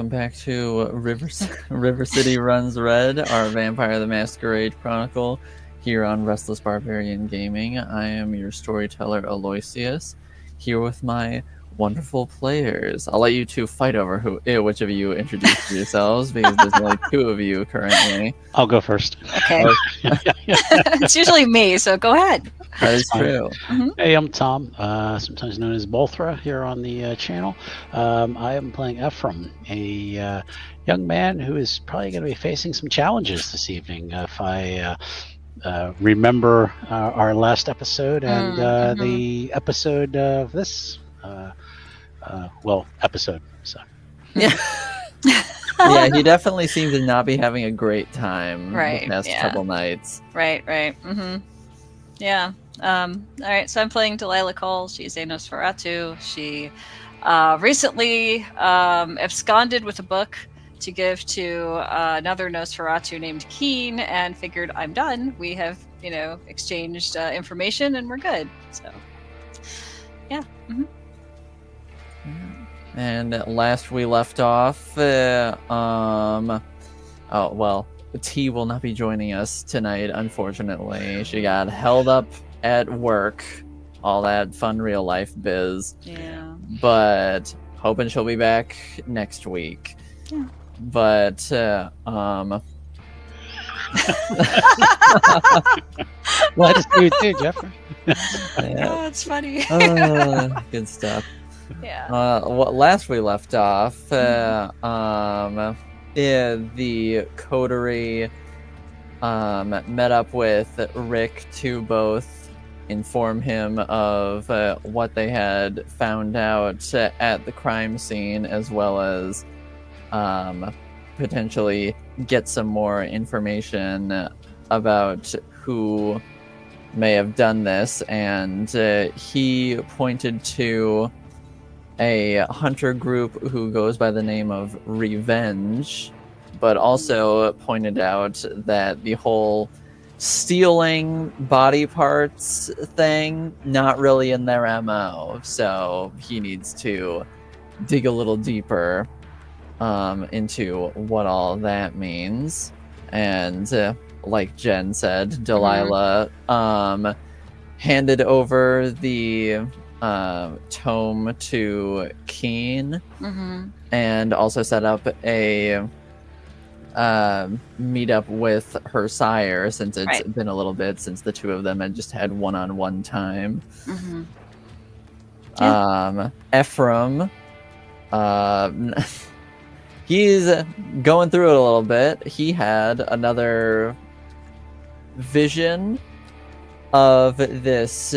welcome back to River City Runs Red, our Vampire the Masquerade Chronicle, here on Restless Barbarian Gaming. I am your storyteller, Aloysius, here with my wonderful players. I'll let you two fight over which of you introduce yourselves, because there's only two of you currently. I'll go first. Okay. It's usually me, so go ahead. That is true. Mm-hmm. Hey, I'm Tom, sometimes known as Bolthra here on the channel. I am playing Ephraim, a young man who is probably going to be facing some challenges this evening. If I remember our last episode and the episode of this, episode. So. Yeah. Yeah, he definitely seems to not be having a great time the past couple nights. Right. Mm-hmm. Yeah. All right, so I'm playing Delilah Cole. She's a Nosferatu. She recently absconded with a book to give to another Nosferatu named Keen, and figured, I'm done. We have, exchanged information, and we're good. So, yeah. Mm-hmm. And last we left off, T will not be joining us tonight, unfortunately. She got held up at work, all that fun real life biz. Yeah. But hoping she'll be back next week. Yeah. But Well, I just do it too, Jeffrey. Oh, it's funny. Good stuff. Yeah. Last we left off, the coterie met up with Rick to both inform him of what they had found out at the crime scene, as well as potentially get some more information about who may have done this. And he pointed to a hunter group who goes by the name of Revenge, but also pointed out that the whole stealing body parts thing, not really in their MO, so he needs to dig a little deeper into what all that means. And like Jen said, Delilah handed over the tome to Keen, and also set up a meet up with her sire, since it's been a little bit since the two of them had just had one-on-one time. Ephraim, he's going through it a little bit. He had another vision of this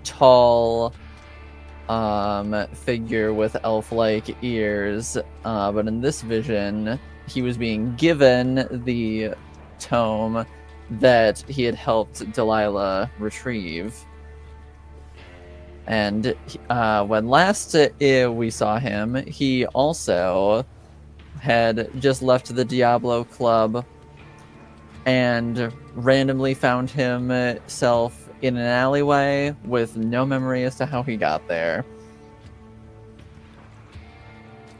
tall figure with elf-like ears, but in this vision he was being given the tome that he had helped Delilah retrieve. And when last we saw him, he also had just left the Diablo Club and randomly found himself in an alleyway with no memory as to how he got there.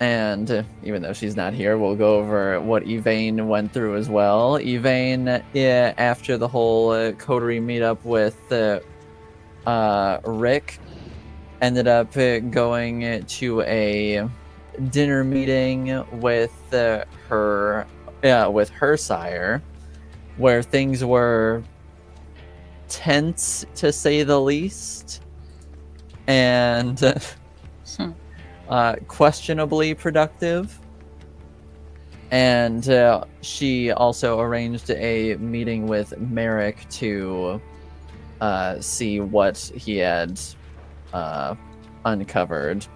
And even though she's not here, we'll go over what Yvaine went through as well. Yvaine, after the whole coterie meetup with Rick, ended up going to a dinner meeting with her sire, where things were tense, to say the least, and questionably productive. And she also arranged a meeting with Merrick to see what he had uncovered.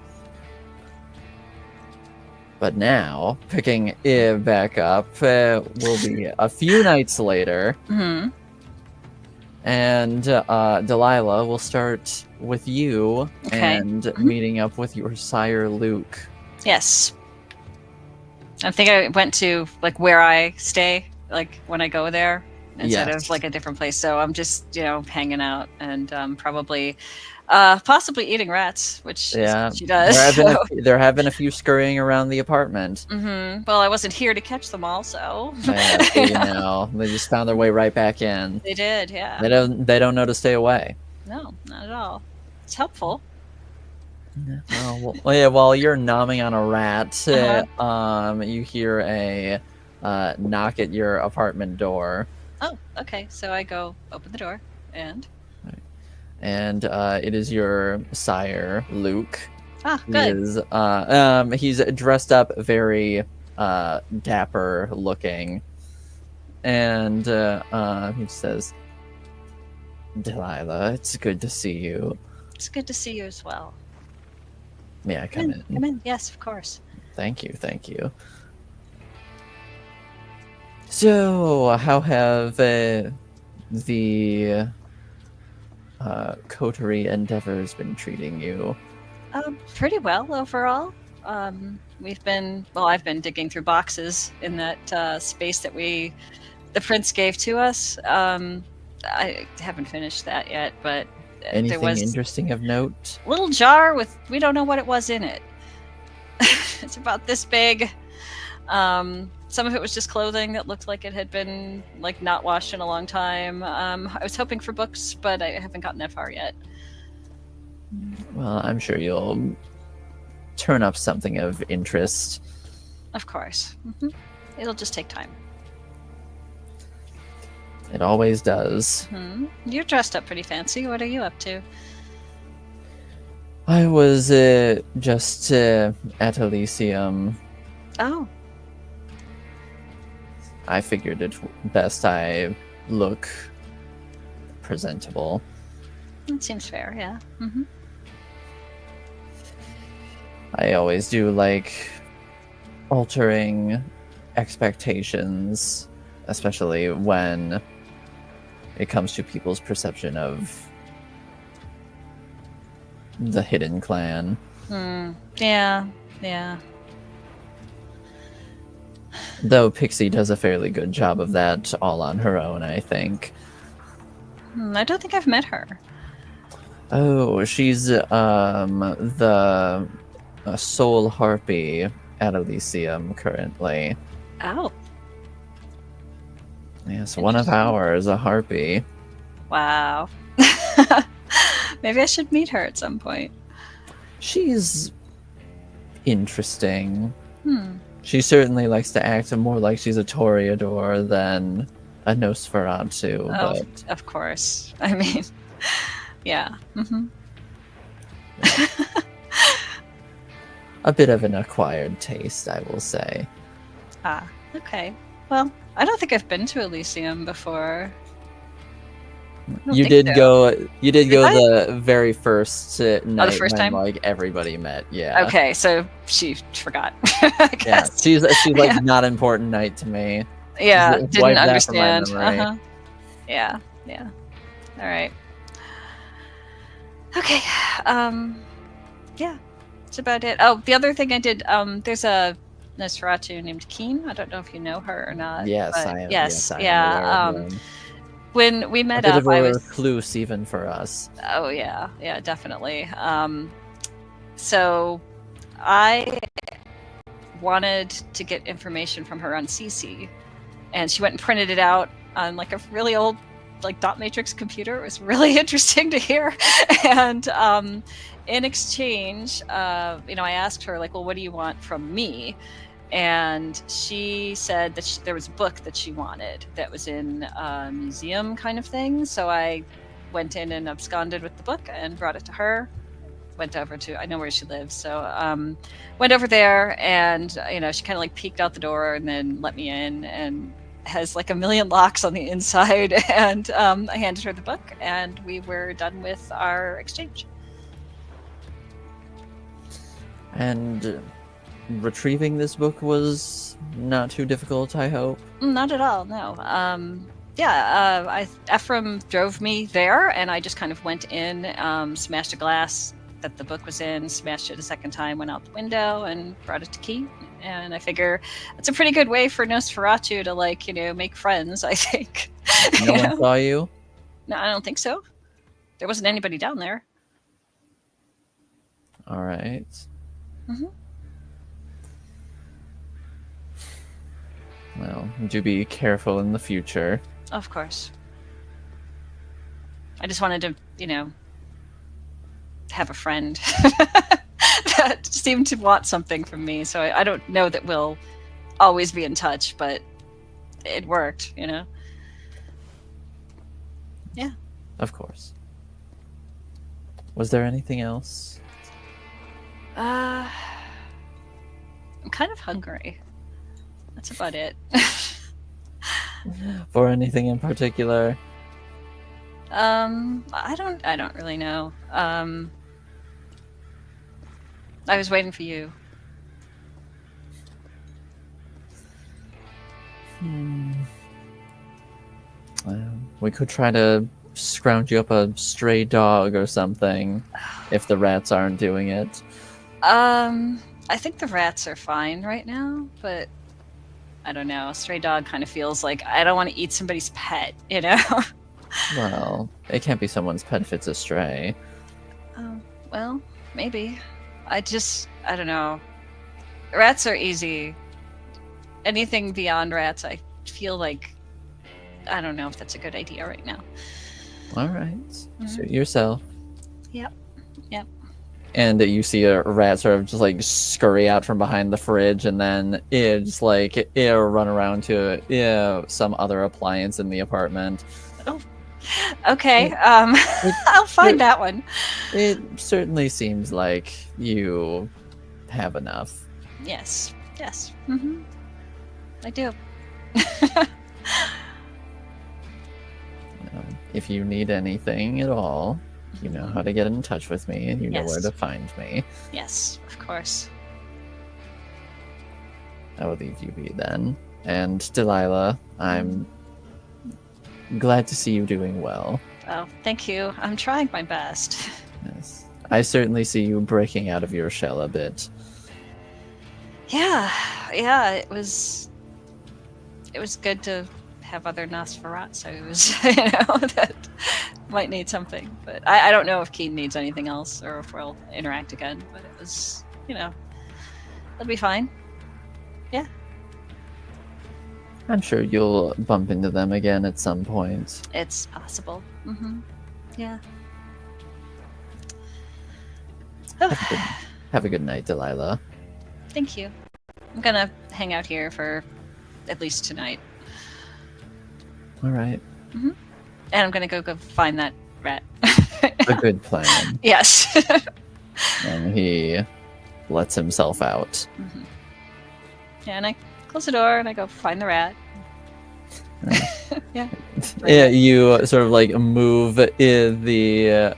But now, picking it back up, will be a few nights later. And Delilah, will start with you and meeting up with your sire, Luke. Yes. I think I went to where I stay, when I go there, instead of a different place. So I'm just, hanging out, and probably Possibly eating rats, which is Yeah, what she does. there have been a few scurrying around the apartment. Well, I wasn't here to catch them all, so Yeah, so you know, they just found their way right back in. they did. Yeah. They don't know to stay away. No, not at all. It's helpful. Well, yeah. While you're nomming on a rat, you hear a knock at your apartment door, Oh, okay. So I go open the door, and and it is your sire, Luke. He good. is he's dressed up very dapper looking, and he says, "Delilah, it's good to see you." It's good to see you as well. May I come in? Come in. Yes, of course. Thank you, thank you. So, how have the coterie endeavors been treating you? Pretty well overall. I've been digging through boxes in that space that the prince gave to us. I haven't finished that yet, but Anything there was interesting of note? a little jar with, we don't know what it was in it. It's about this big. Some of it was just clothing that looked like it had been like not washed in a long time. I was hoping for books, but I haven't gotten that far yet. Well, I'm sure you'll turn up something of interest. Of course. It'll just take time. It always does. You're dressed up pretty fancy. What are you up to? I was just at Elysium. Oh, I figured it best I look presentable. that seems fair, yeah. I always do like altering expectations, especially when it comes to people's perception of the hidden clan. Yeah. Though Pixie does a fairly good job of that all on her own, I think. I don't think I've met her. Oh, she's the soul harpy at Elysium currently. Oh, Yes, one of ours, a harpy. wow. Maybe I should meet her at some point. She's interesting. Hmm. She certainly likes to act more like she's a Toreador than a Nosferatu, Oh, but of course. I mean, yeah. a bit of an acquired taste, I will say. Ah, okay. Well, I don't think I've been to Elysium before. You think did so. go. You did Did go I? the very first night first when time? like everybody met. Yeah. Okay, so she forgot. I Yeah. guess. She's like Yeah. not important night to me. Yeah, Wipe didn't that from my understand. memory. Yeah. All right. Okay. Yeah, that's about it. Oh, the other thing I did. There's a Nosferatu named Keen. I don't know if you know her or not. Yes, but I am. Yes, I am yeah. aware of them. When we A met bit up, of I a was. recluse even for us. Oh yeah, definitely. So I wanted to get information from her on CC, and she went and printed it out on like a really old like dot matrix computer. It was really interesting to hear. And in exchange, I asked her like, well, what do you want from me? And she said that there was a book that she wanted that was in a museum kind of thing. So I went in and absconded with the book and brought it to her. Went over to, I know where she lives, so went over there, and she kind of like peeked out the door and then let me in, and has like a million locks on the inside. And I handed her the book, and we were done with our exchange. And retrieving this book was not too difficult, I hope. Not at all, no. Ephraim drove me there, and I just kind of went in, smashed a glass that the book was in, smashed it a second time, went out the window, and brought it to Key. And I figure it's a pretty good way for Nosferatu to make friends, I think. No one saw you? No, I don't think so. There wasn't anybody down there. All right. Mhm. Well, do be careful in the future. Of course. I just wanted to, have a friend that seemed to want something from me. So I don't know that we'll always be in touch, but it worked, Yeah. Of course. Was there anything else? I'm kind of hungry. That's about it. For anything in particular? I don't really know. I was waiting for you. We could try to scrounge you up a stray dog or something, if the rats aren't doing it. I think the rats are fine right now, but I don't know. Stray dog kind of feels like I don't want to eat somebody's pet, Well, it can't be someone's pet if it's a stray. Well, maybe. I don't know. Rats are easy. Anything beyond rats, I feel like I don't know if that's a good idea right now. All right. Suit yourself. Yep. And you see a rat sort of just like scurry out from behind the fridge, and then it's like it'll run around to some other appliance in the apartment. Oh, okay. I'll find that one. It certainly seems like you have enough. Yes. Mm-hmm. I do. If you need anything at all, you know how to get in touch with me, and you know where to find me. Yes, of course. I will leave you be then. And Delilah, I'm glad to see you doing well. Oh, thank you. I'm trying my best. Yes. I certainly see you breaking out of your shell a bit. Yeah, it was good to have other Nosferatus, that might need something. But I don't know if Keen needs anything else or if we'll interact again. But it was, it'll be fine. Yeah. I'm sure you'll bump into them again at some point. It's possible. Mm-hmm. Yeah. Have a good night, Delilah. Thank you. I'm gonna hang out here for at least tonight. All right. Mm-hmm. And I'm gonna go find that rat. A good plan. Yes. And he lets himself out. Mm-hmm. Yeah, and I close the door and I go find the rat. Yeah. Yeah, you sort of like move in the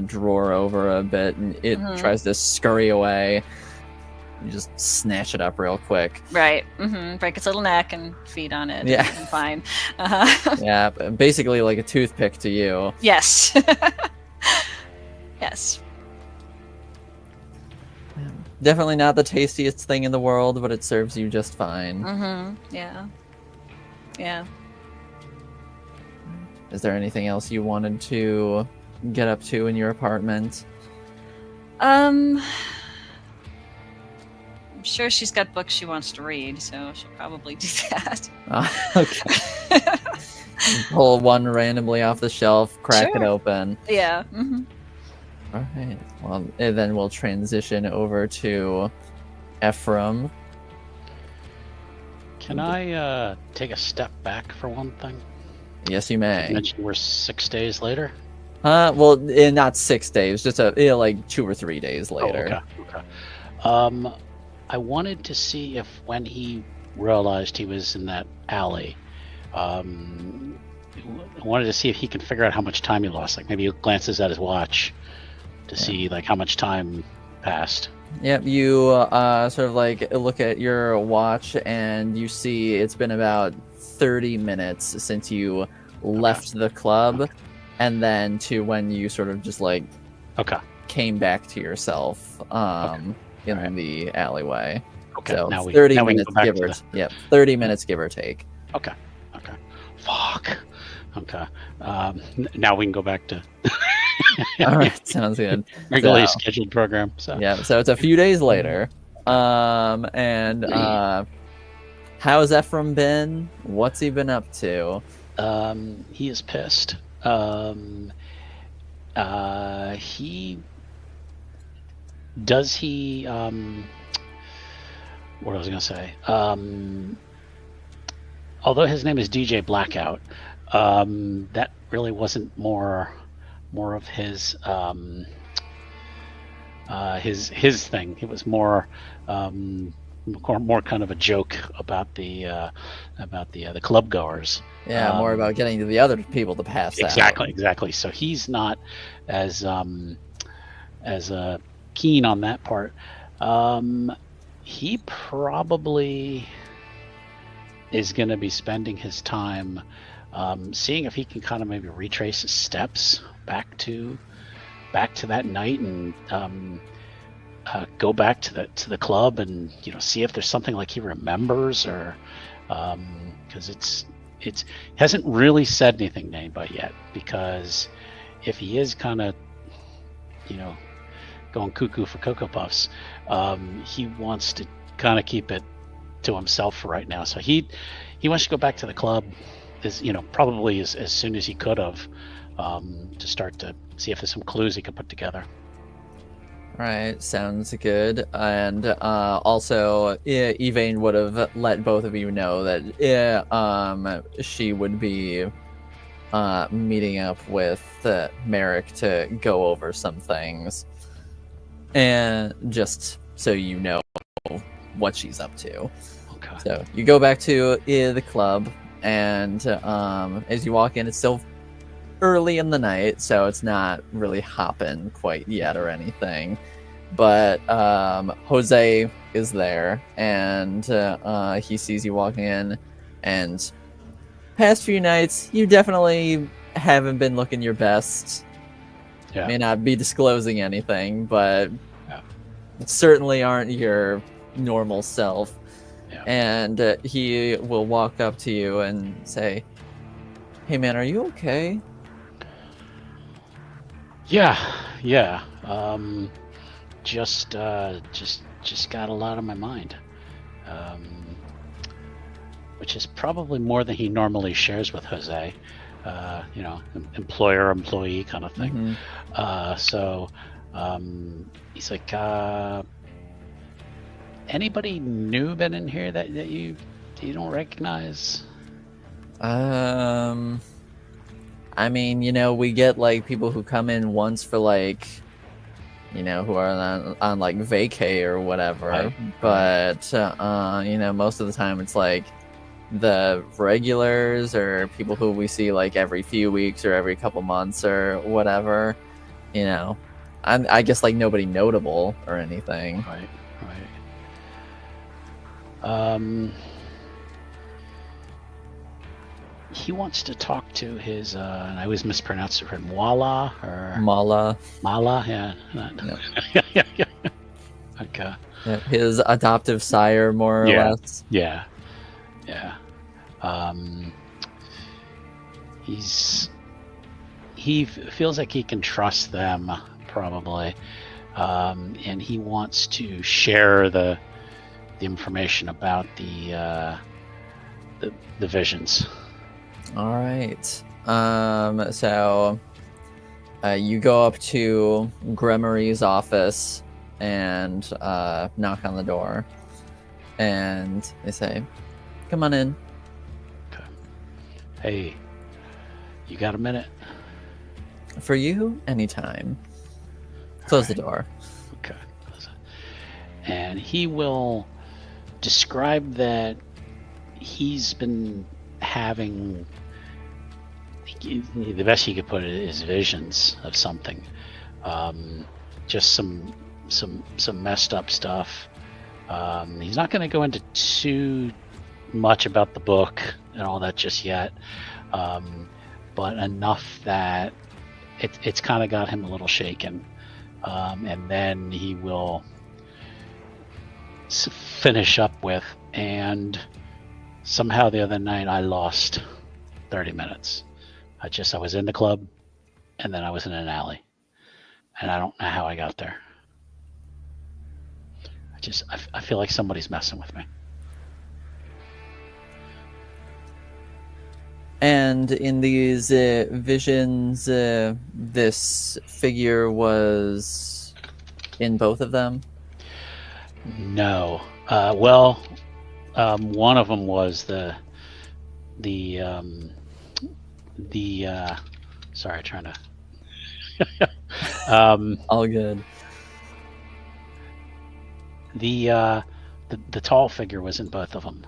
drawer over a bit, and it tries to scurry away. You just snatch it up real quick. Right. Mm-hmm. Break its little neck and feed on it. Yeah. And fine. Uh-huh. Yeah, basically like a toothpick to you. Yes. Yes. Definitely not the tastiest thing in the world, but it serves you just fine. Mm-hmm. Yeah. Yeah. Is there anything else you wanted to get up to in your apartment? I'm sure she's got books she wants to read, so she'll probably do that. Okay. Pull one randomly off the shelf, crack it open. Yeah. Mm-hmm. All right. Well, and then we'll transition over to Ephraim. Can I take a step back for one thing? Yes, you may. You mentioned we're 6 days later. Well, not 6 days, just like 2 or 3 days later. Oh, okay. I wanted to see if when he realized he was in that alley, I wanted to see if he can figure out how much time he lost. Like maybe he glances at his watch to see like how much time passed. Yep, you sort of like look at your watch and you see it's been about 30 minutes since you left the club, and then to when you sort of just like came back to yourself in the alleyway. Okay, so now 30 now minutes we can go give or 30 minutes give or take. Okay. Fuck. Okay. Now we can go back to All right, sounds good. Regularly So, scheduled program. So yeah, so it's a few days later. And how's Ephraim been? What's he been up to? he is pissed. He does he what was I gonna say? Although his name is DJ Blackout, that really wasn't more of his his thing. It was more kind of a joke about the club goers. Yeah, more about getting the other people to pass out. Exactly. So he's not as keen on that part. He probably is going to be spending his time seeing if he can kind of maybe retrace his steps back to that night and go back to the club and see if there's something like he remembers, or because it's hasn't really said anything to anybody yet, because if he is kind of going cuckoo for Cocoa Puffs, he wants to kind of keep it to himself for right now. So he wants to go back to the club probably as soon as he could have, to start to see if there's some clues he could put together. Right, sounds good. And also, Yvaine would have let both of you know that she would be meeting up with Merrick to go over some things, and just so you know what she's up to. Okay. So you go back to the club, and as you walk in, it's still early in the night, so it's not really hopping quite yet or anything. But Jose is there, and he sees you walking in, and past few nights, you definitely haven't been looking your best. Yeah. May not be disclosing anything, but Yeah. certainly aren't your normal self. Yeah. And he will walk up to you and say, "Hey man, are you okay?" Yeah. Just got a lot on my mind, which is probably more than he normally shares with Jose. Employer employee kind of thing. So he's like, anybody new been in here that you don't recognize? I mean, we get like people who come in once for like, who are on like vacay or whatever. Right. But most of the time it's like the regulars or people who we see like every few weeks or every couple months or whatever. I guess like nobody notable or anything. Right. He wants to talk to his, and I always mispronounce it, Mala or Mala. Yeah. Yep. Okay. His adoptive sire, more or less. Yeah. He feels like he can trust them, probably, and he wants to share the information about the visions. All right. So you go up to Gremory's office and knock on the door, and they say, "Come on in." Okay. Hey, you got a minute? For you, anytime. Close the door. Okay. And he will describe that he's been having, the best you could put it is visions of something, just some messed up stuff. He's not going to go into too much about the book and all that just yet, but enough that it's kind of got him a little shaken, and then he will finish up with, and somehow the other night I lost 30 minutes. I was in the club, and then I was in an alley, and I don't know how I got there. I feel like somebody's messing with me. And in these visions, this figure was in both of them? No. Well, one of them was the sorry, trying to All good. the tall figure was in both of them,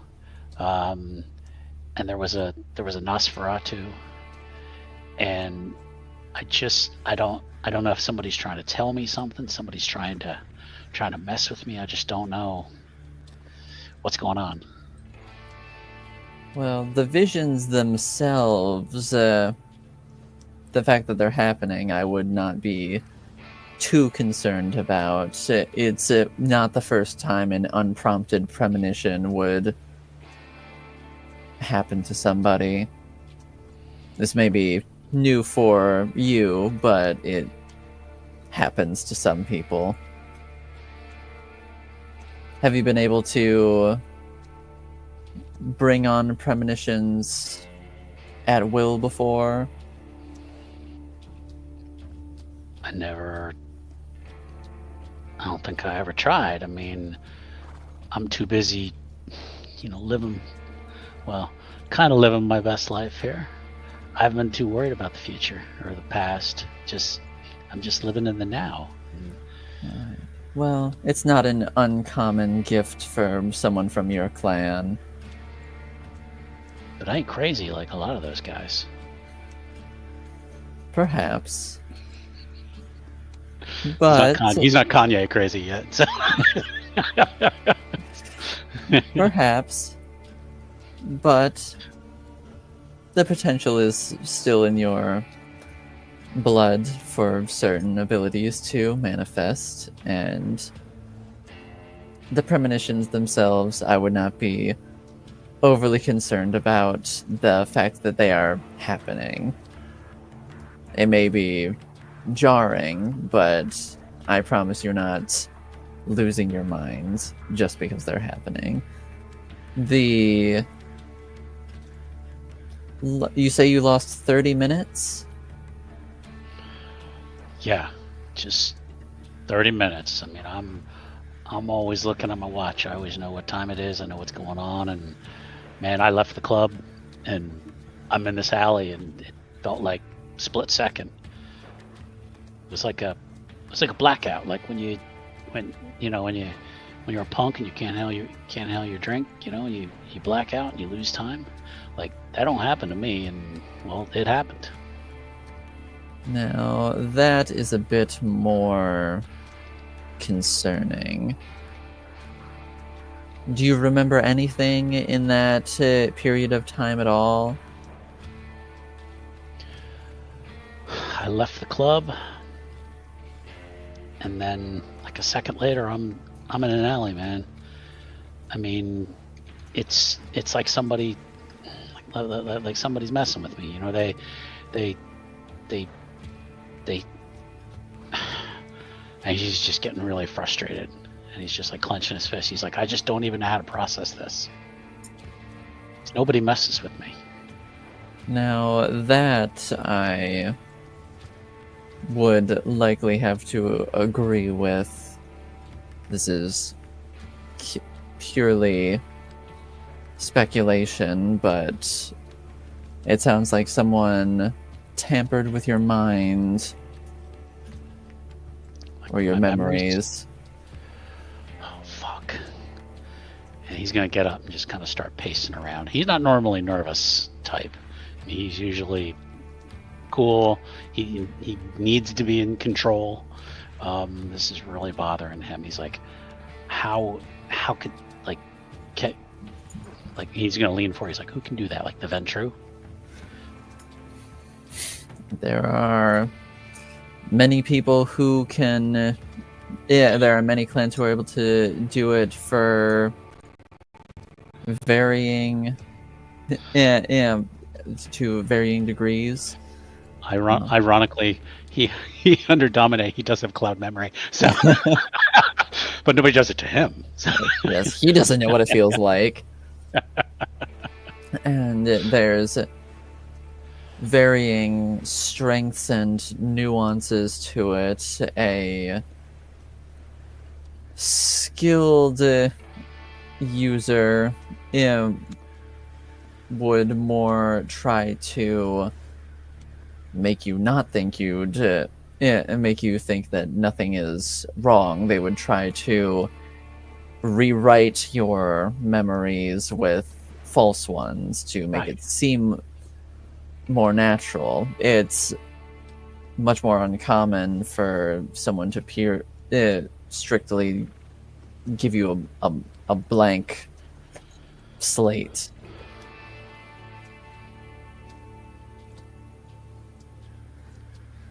and there was a Nosferatu, and I don't know if somebody's trying to tell me something, somebody's trying to mess with me. I just don't know what's going on. Well, the visions themselves, the fact that they're happening, I would not be too concerned about. It's not the first time an unprompted premonition would happen to somebody. This may be new for you, but it happens to some people. Have you been able to bring on premonitions at will before? I don't think I ever tried. I mean, I'm too busy, living my best life here. I haven't been too worried about the future or the past. I'm just living in the now. Well, it's not an uncommon gift for someone from your clan. But I ain't crazy like a lot of those guys. Perhaps. But he's not Kanye crazy yet. So. Perhaps. But the potential is still in your blood for certain abilities to manifest, and the premonitions themselves, I would not be overly concerned about the fact that they are happening. It may be jarring, but I promise you're not losing your mind just because they're happening. You say you lost 30 minutes? Yeah, just 30 minutes. I mean, I'm always looking at my watch. I always know what time it is. I know what's going on. And man, I left the club and I'm in this alley, and it felt like split second. It was like a blackout. Like when you're a punk and you can't handle your drink, you black out and you lose time. Like that don't happen to me, and well, it happened. Now, that is a bit more concerning. Do you remember anything in that period of time at all? I left the club, and then like a second later, I'm in an alley, man. I mean, it's like somebody, like somebody's messing with me. They and he's just getting really frustrated, and he's just like clenching his fist. He's like, I just don't even know how to process this. Nobody messes with me. Now, that I would likely have to agree with. This is purely speculation, but it sounds like someone tampered with your mind or your memories. Oh, fuck. And he's going to get up and just kind of start pacing around. He's not normally nervous type. He's usually cool. He needs to be in control. This is really bothering him. He's like, how could, he's going to lean forward. He's like, who can do that? Like the Ventru? There are many people who can. There are many clans who are able to do it for varying, to varying degrees. Ironically, he under Dominate, he does have cloud memory. So, but nobody does it to him. So. Yes, he doesn't know what it feels like. And there's varying strengths and nuances to it. A skilled user would more try to make you not think and make you think that nothing is wrong. They would try to rewrite your memories with false ones to make it seem more natural. It's much more uncommon for someone to strictly give you a blank slate.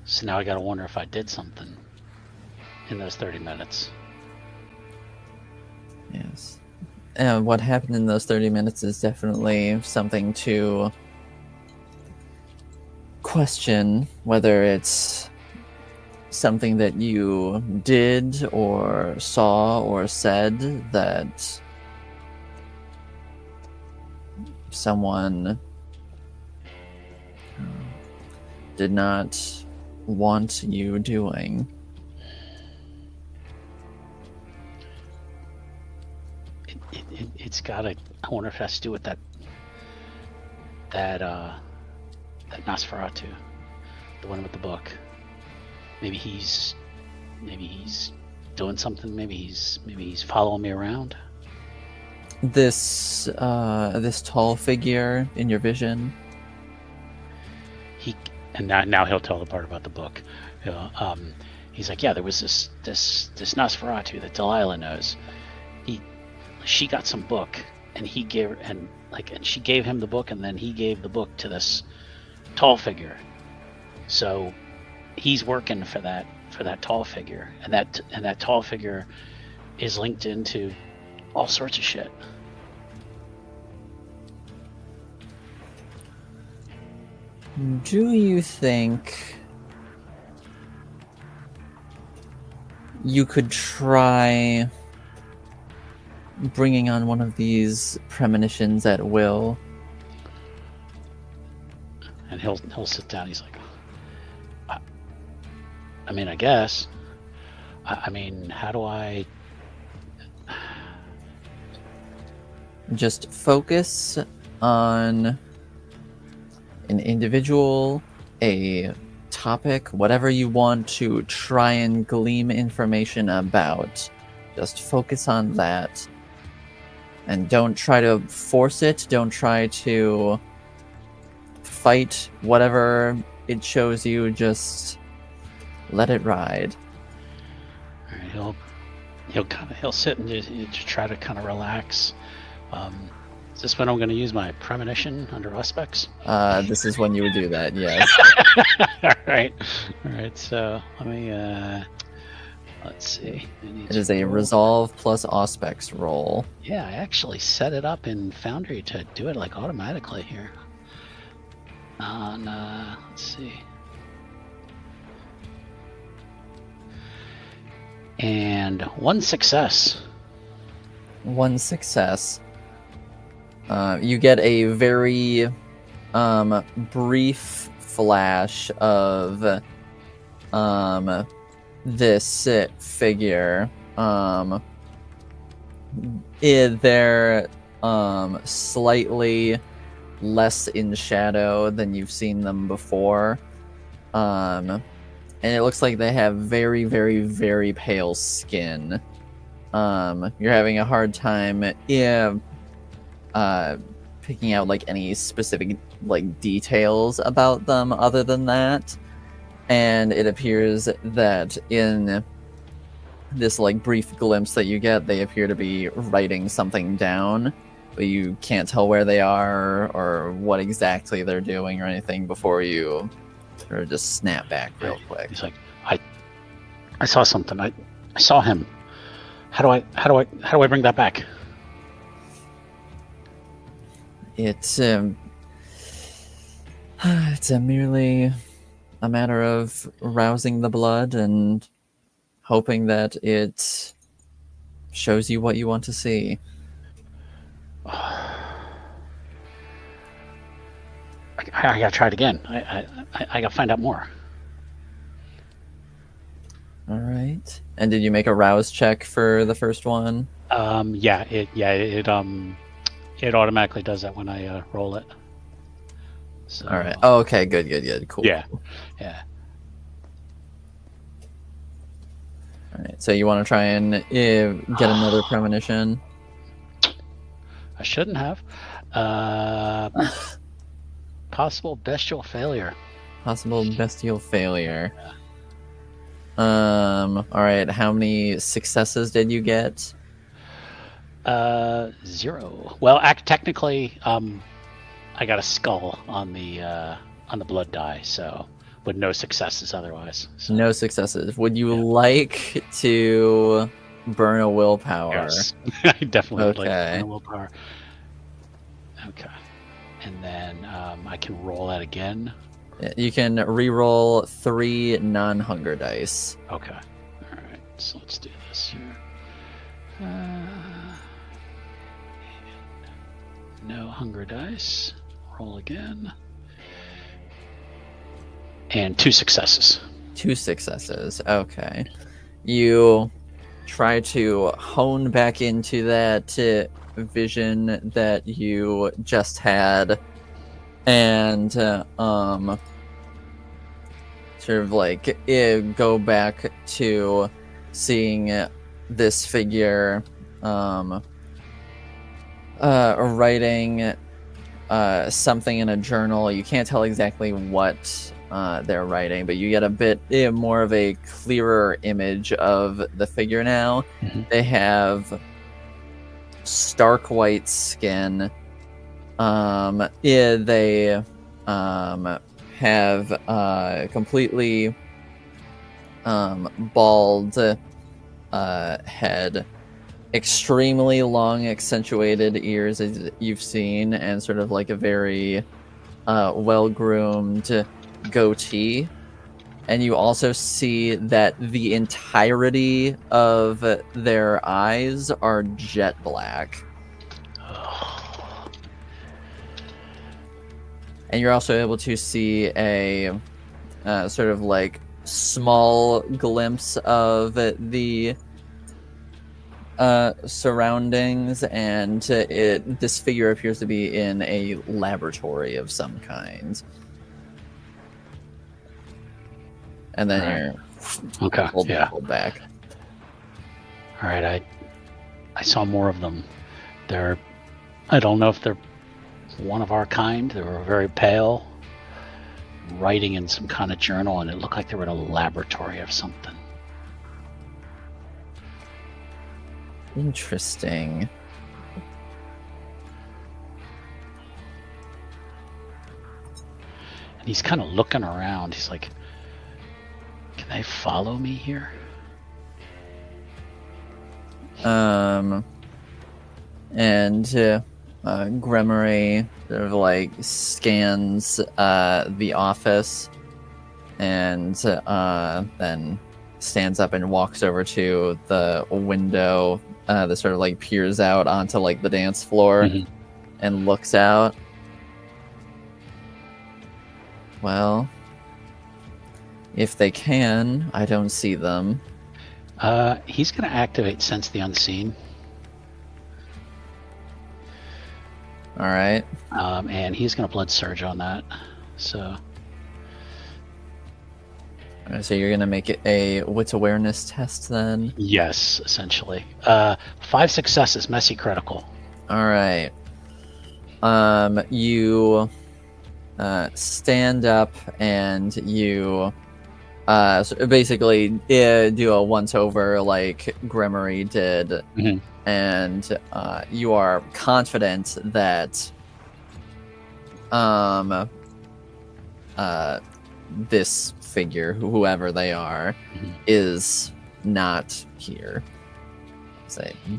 So now I gotta wonder if I did something in those 30 minutes. Yes. And what happened in those 30 minutes is definitely something to question, whether it's something that you did or saw or said that someone did not want you doing. It's gotta. I wonder if it has to do with that Nosferatu, the one with the book. Maybe he's doing something. Maybe he's following me around. This tall figure in your vision. Now he'll tell the part about the book. He's like, yeah, there was this Nosferatu that Delilah knows. She got some book, and she gave him the book, and then he gave the book to this tall figure. So he's working for that tall figure, and that tall figure is linked into all sorts of shit. Do you think you could try bringing on one of these premonitions at will? And he'll sit down. He's like, I mean, I guess. I mean, how do I? Just focus on an individual, a topic, whatever you want to try and glean information about. Just focus on that. And don't try to force it. Don't try to fight whatever it shows you. Just let it ride. All right, he'll sit and just try to kind of relax. Is this when I'm going to use my premonition under aspects? This is when you would do that, yes. All right. So let me. Let's see. It is a resolve plus aspects roll. Yeah, I actually set it up in Foundry to do it like automatically here. Let's see. And one success. One success. You get a very brief flash of this figure. They're slightly less in shadow than you've seen them before. And it looks like they have very, very, very pale skin. You're having a hard time picking out like any specific like details about them other than that. And it appears that in this like brief glimpse that you get, they appear to be writing something down, but you can't tell where they are or what exactly they're doing or anything before you sort of just snap back real quick. He's like, I saw something. I saw him. How do I bring that back? It's a merely a matter of rousing the blood and hoping that it shows you what you want to see. I gotta try it again. I gotta find out more. All right. And did you make a rouse check for the first one? It automatically does that when I roll it. So, All right. Oh, okay. Good. Cool. Yeah. All right. So you want to try and get another premonition? I shouldn't have. Possible bestial failure. Possible bestial failure. All right. How many successes did you get? 0. Well, technically, I got a skull on the blood die, so with no successes otherwise. So. No successes. Would you like to burn a willpower? Yes, I definitely would like to Okay. burn a willpower. Okay, and then I can roll that again. You can re-roll 3 non-hunger dice. Okay, all right. So let's do this here. No hunger dice. Roll again. And 2 successes. 2 successes. Okay. You try to hone back into that vision that you just had, and sort of like go back to seeing this figure writing something in a journal. You can't tell exactly what they're writing, but you get a bit more of a clearer image of the figure now. Mm-hmm. They have stark white skin. They have completely bald head, extremely long accentuated ears as you've seen, and sort of like a very well-groomed goatee. And you also see that the entirety of their eyes are jet black. And you're also able to see a sort of like small glimpse of the surroundings, and this figure appears to be in a laboratory of some kind. And then you're pulled back. All right, I saw more of them. I don't know if they're one of our kind. They were very pale, writing in some kind of journal, and it looked like they were in a laboratory of something. Interesting. And he's kind of looking around. He's like, can they follow me here? And Gremory sort of like scans the office, and then stands up and walks over to the window that sort of like peers out onto like the dance floor, and looks out. Well, if they can, I don't see them. He's going to activate Sense the Unseen. All right. And he's going to Blood Surge on that. So you're going to make it a wits awareness test then? Yes, essentially. 5 successes, messy critical. All right. You stand up and you so basically do a once over like Gremory did, and you are confident that this figure, whoever they are, is not here.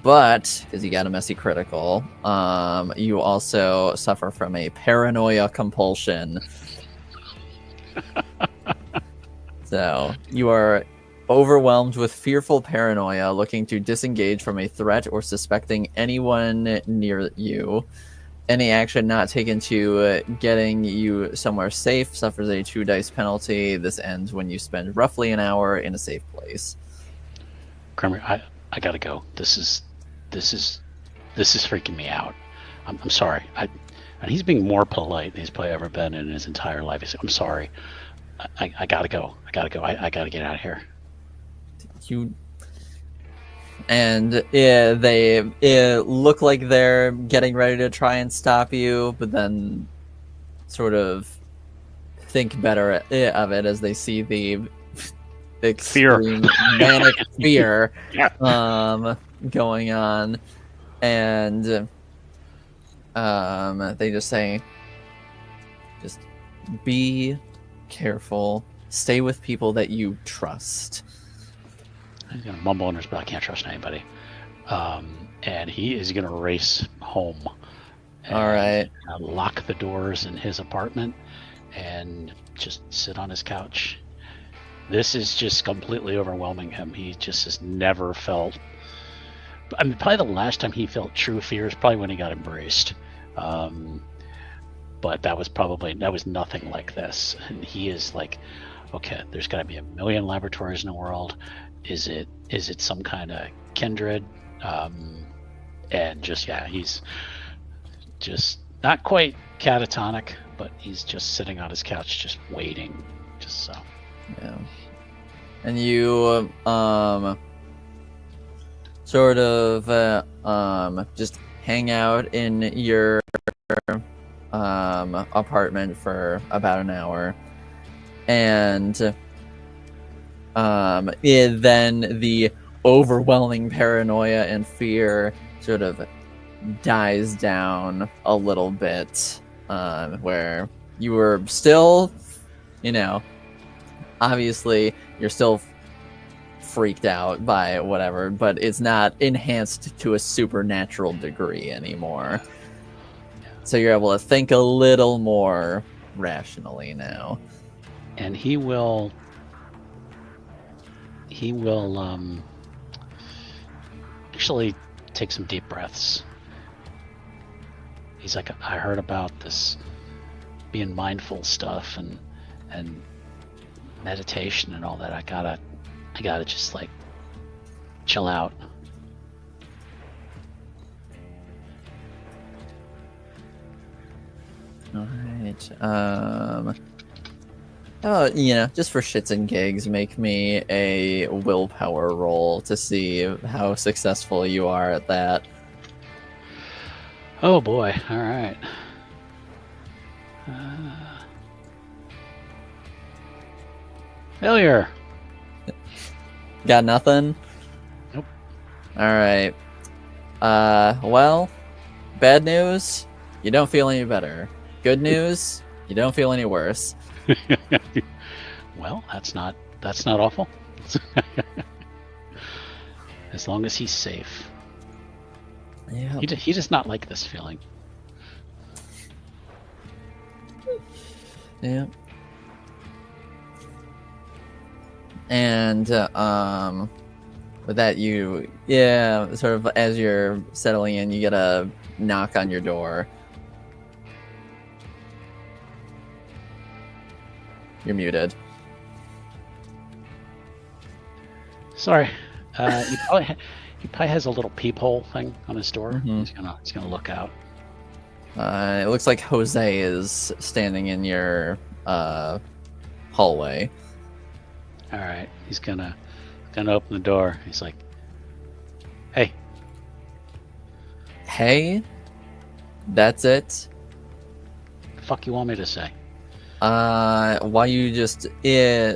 But because you got a messy critical, you also suffer from a paranoia compulsion. So you are overwhelmed with fearful paranoia, looking to disengage from a threat or suspecting anyone near you. Any action not taken to getting you somewhere safe suffers a 2 dice penalty. This ends when you spend roughly an hour in a safe place. Kramer, I gotta go. This is freaking me out. I'm sorry. And he's being more polite than he's probably ever been in his entire life. He's, I'm sorry. I gotta go. I gotta get out of here. They look like they're getting ready to try and stop you, but then sort of think better of it as they see the extreme manic fear going on, and they just say, just be careful, stay with people that you trust. He's gonna mumble under his breath, I can't trust anybody. And he is gonna race home. All right. Lock the doors in his apartment and just sit on his couch. This is just completely overwhelming him. He just has never felt. I mean, probably the last time he felt true fear is probably when he got embraced. But that was nothing like this. And he is like, okay, there's got to be a million laboratories in the world. Is it some kind of kindred? And just, yeah, he's just not quite catatonic, but he's just sitting on his couch, just waiting, just so. Yeah. And you sort of just hang out in your apartment for about an hour, and then the overwhelming paranoia and fear sort of dies down a little bit, where you were still, obviously you're still freaked out by whatever, but it's not enhanced to a supernatural degree anymore. So you're able to think a little more rationally now. And he will actually take some deep breaths. He's like, I heard about this being mindful stuff and meditation and all that. I gotta just like chill out. All right. Just for shits and gigs, make me a willpower roll to see how successful you are at that. Oh boy! All right. Failure. Got nothing? Nope. All right. Well, bad news, you don't feel any better. Good news, you don't feel any worse. Well, that's not awful. As long as he's safe. Yeah. He does not like this feeling. Yeah. And with that, sort of as you're settling in, you get a knock on your door. You're muted. Sorry. He probably has a little peephole thing on his door. Mm-hmm. He's gonna look out. It looks like Jose is standing in your hallway. All right. He's gonna open the door. He's like, "Hey." Hey? That's it? The fuck you want me to say? Why you just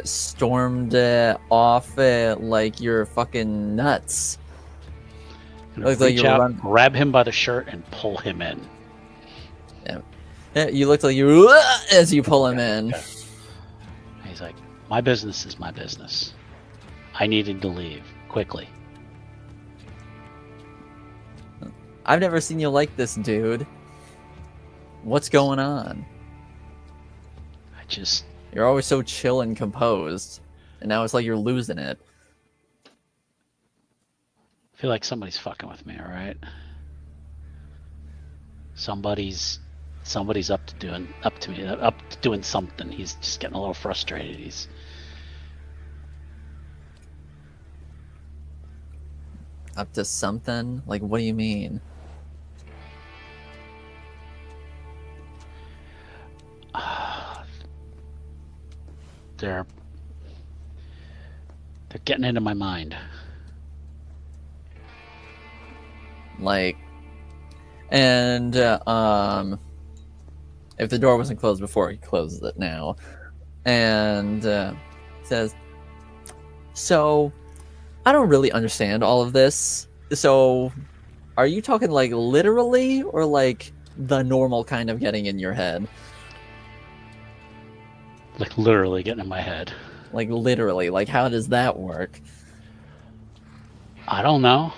stormed off like you're fucking nuts. Looks like you grab him by the shirt and pull him in. Yeah, you look like you as you pull him in. Okay. He's like, my business is my business. I needed to leave quickly. I've never seen you like this, dude. What's going on? You're always so chill and composed. and now it's like you're losing it. I feel like somebody's fucking with me, all right? Somebody's up to doing something. He's just getting a little frustrated. He's Up to something? Like, what do you mean? they're getting into my mind. Like, and if the door wasn't closed before, he closes it now, and says, "So, I don't really understand all of this. So, are you talking like literally, or like the normal kind of getting in your head? Like literally getting in my head. Like literally, like how does that work?" I don't know.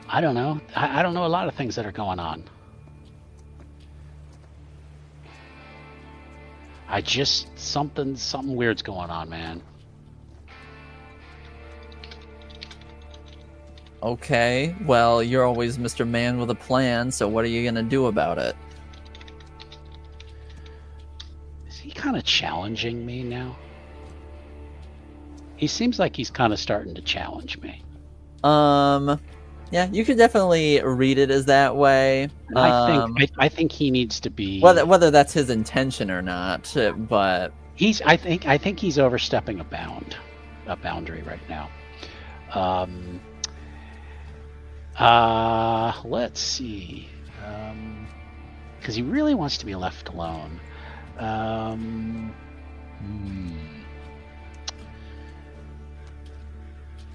I don't know a lot of things that are going on. I just something weird's going on, man. Okay, well, you're always Mr. Man with a plan, so what are you gonna do about it? Is he kind of challenging me now? He seems like he's kind of starting to challenge me. Yeah, you could definitely read it as that way. And I think he needs to be Whether that's his intention or not, but I think he's overstepping a boundary right now. Let's see. Because he really wants to be left alone.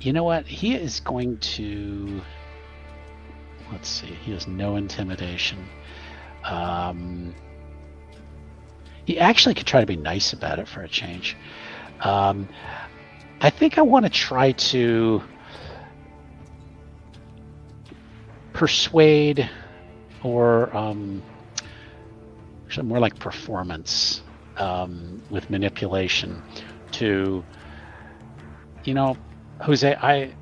You know what? He is going to. Let's see. He has no intimidation. He actually could try to be nice about it for a change. I think I want to try to persuade, or actually more like performance, with manipulation to, Jose,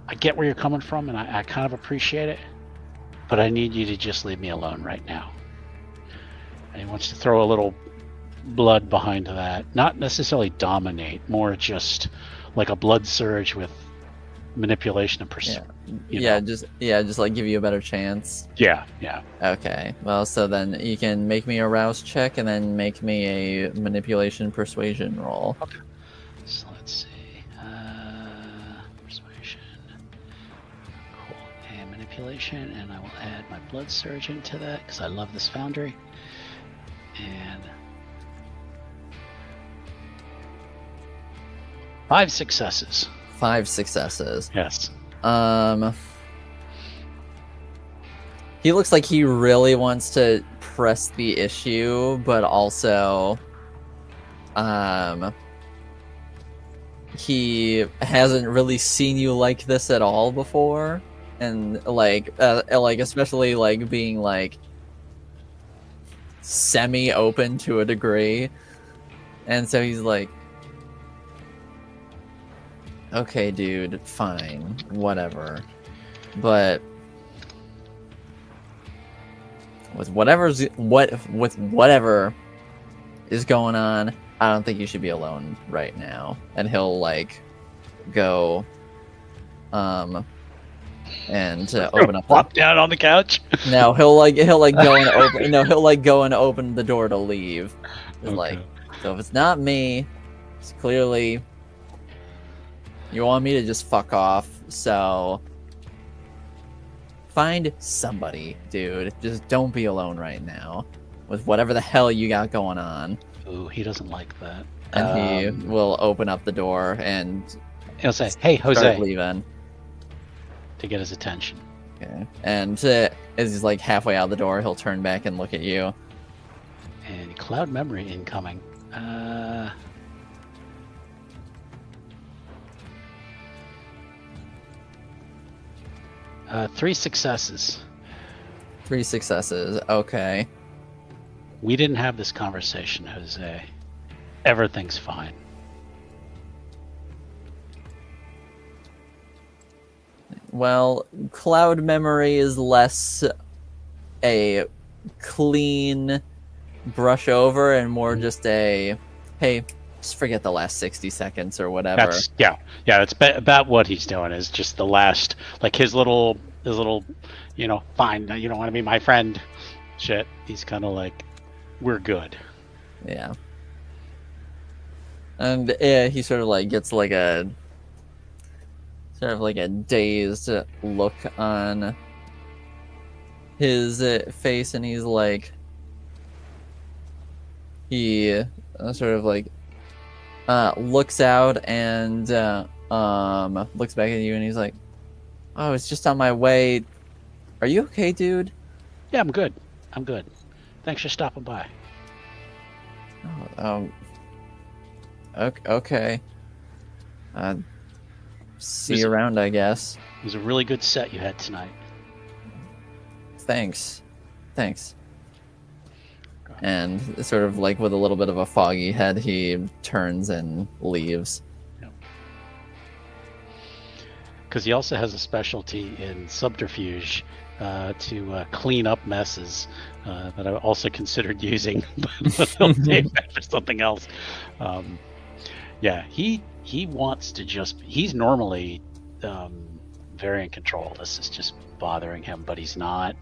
I get where you're coming from, and I kind of appreciate it, but I need you to just leave me alone right now. And he wants to throw a little blood behind that. Not necessarily dominate, more just like a blood surge with manipulation and persuasion. Just like give you a better chance. Yeah. Okay, well, so then you can make me a rouse check and then make me a manipulation persuasion roll. Okay. So let's see. Persuasion. Cool. And manipulation, and I will add my blood surge into that because I love this foundry. And 5 successes. 5 successes. Yes. He looks like he really wants to press the issue, but also he hasn't really seen you like this at all before, and like especially like being like semi-open to a degree, and so he's like, okay, dude, fine, whatever, but with whatever is going on, I don't think you should be alone right now. And he'll like go and open up, flop down on the couch. No, he'll go and open he'll like go and open the door to leave. It's Okay. like, so if it's not me, it's clearly you want me to just fuck off, so find somebody, dude. Just don't be alone right now with whatever the hell you got going on. Ooh, he doesn't like that. And he will open up the door and he'll say, "Hey, start Jose," leaving. to get his attention. Okay. And as he's like halfway out the door, he'll turn back and look at you. And cloud memory incoming. 3 successes. 3 successes. Okay. We didn't have this conversation, Jose. Everything's fine. Well, cloud memory is less a clean brush over and more just a, hey, just forget the last 60 seconds or whatever. That's That's about what he's doing. Is just the last, like his little, fine. You don't want to be my friend. Shit. He's kind of like, we're good. Yeah. And yeah, he sort of like gets like a dazed look on his face, and he's like, he sort of like looks out and looks back at you, and he's like, "Oh, it's just on my way. Are you okay, dude?" Yeah, I'm good. Thanks for stopping by. Oh, okay. See you around, I guess. It was a really good set you had tonight. Thanks. And sort of like with a little bit of a foggy head, he turns and leaves. Because he also has a specialty in subterfuge to clean up messes that I also considered using, but I'll save that for something else. He wants to just. He's normally very in control. This is just bothering him, but he's not.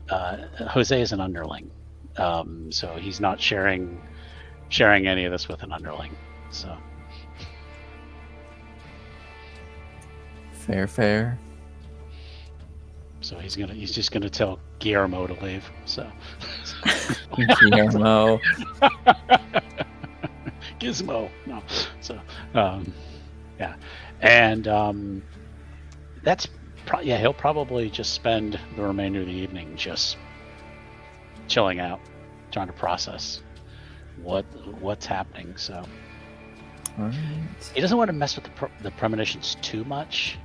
Jose is an underling, so he's not sharing any of this with an underling. So fair. So he's just gonna tell Guillermo to leave. So Guillermo. Gizmo. No. So and that's he'll probably just spend the remainder of the evening just chilling out, trying to process what's happening. So All right. he doesn't want to mess with the premonitions too much,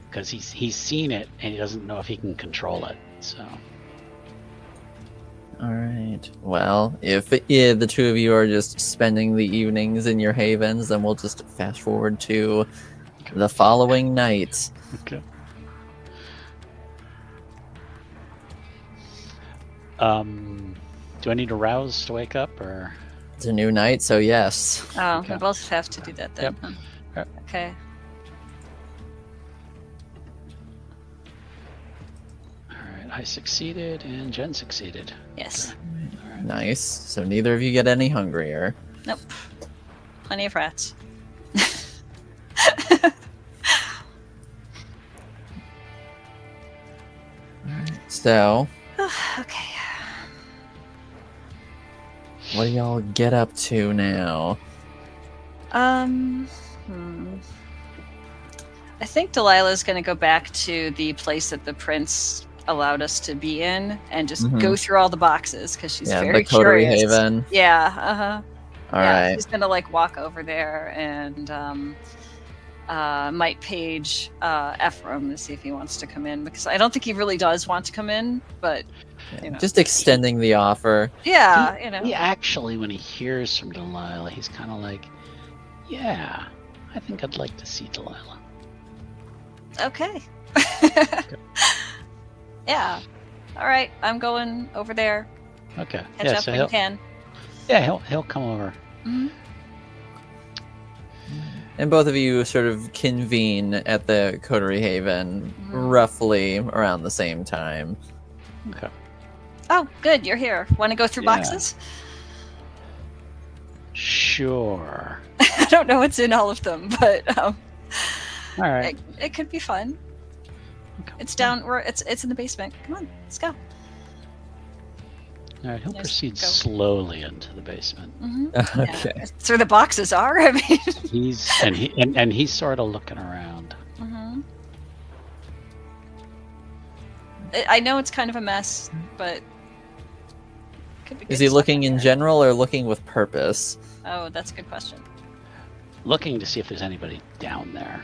because he's seen it and he doesn't know if he can control it. So All right. Well, if the two of you are just spending the evenings in your havens, then we'll just fast forward to the following night. okay. Do I need to rouse to wake up, or? It's a new night, so yes. Oh, Okay. we both have to do that then. Yep. Huh? Yep. Okay. All right, I succeeded and Jen succeeded. Yes. All right. Nice. So neither of you get any hungrier. Nope. Plenty of rats. So, Okay. what do y'all get up to now? I think Delilah's going to go back to the place that the prince allowed us to be in and just go through all the boxes because she's very the Coterie curious. Haven. Yeah. Uh-huh. All right. She's going to like walk over there and might page Ephraim to see if he wants to come in, because I don't think he really does want to come in, but Just extending the offer. yeah, He actually, when he hears from Delilah, he's kind of like, yeah, I think I'd like to see Delilah. Okay. Yeah. All right, I'm going over there. Okay. Catch up when you can. Yeah, he'll come over. Mhm. And both of you sort of convene at the Coterie Haven roughly around the same time. Okay. Oh, good, you're here. Want to go through Yeah. boxes? Sure. I don't know what's in all of them, but All right. it could be fun. Okay. It's down. It's in the basement. Come on, let's go. All right. He'll Yes, proceed go. slowly into the basement. Okay. That's where the boxes are. I mean. He's sort of looking around. I know it's kind of a mess, but could be Is good he stuff looking in in there. general or looking with purpose? Oh, that's a good question. Looking to see if there's anybody down there.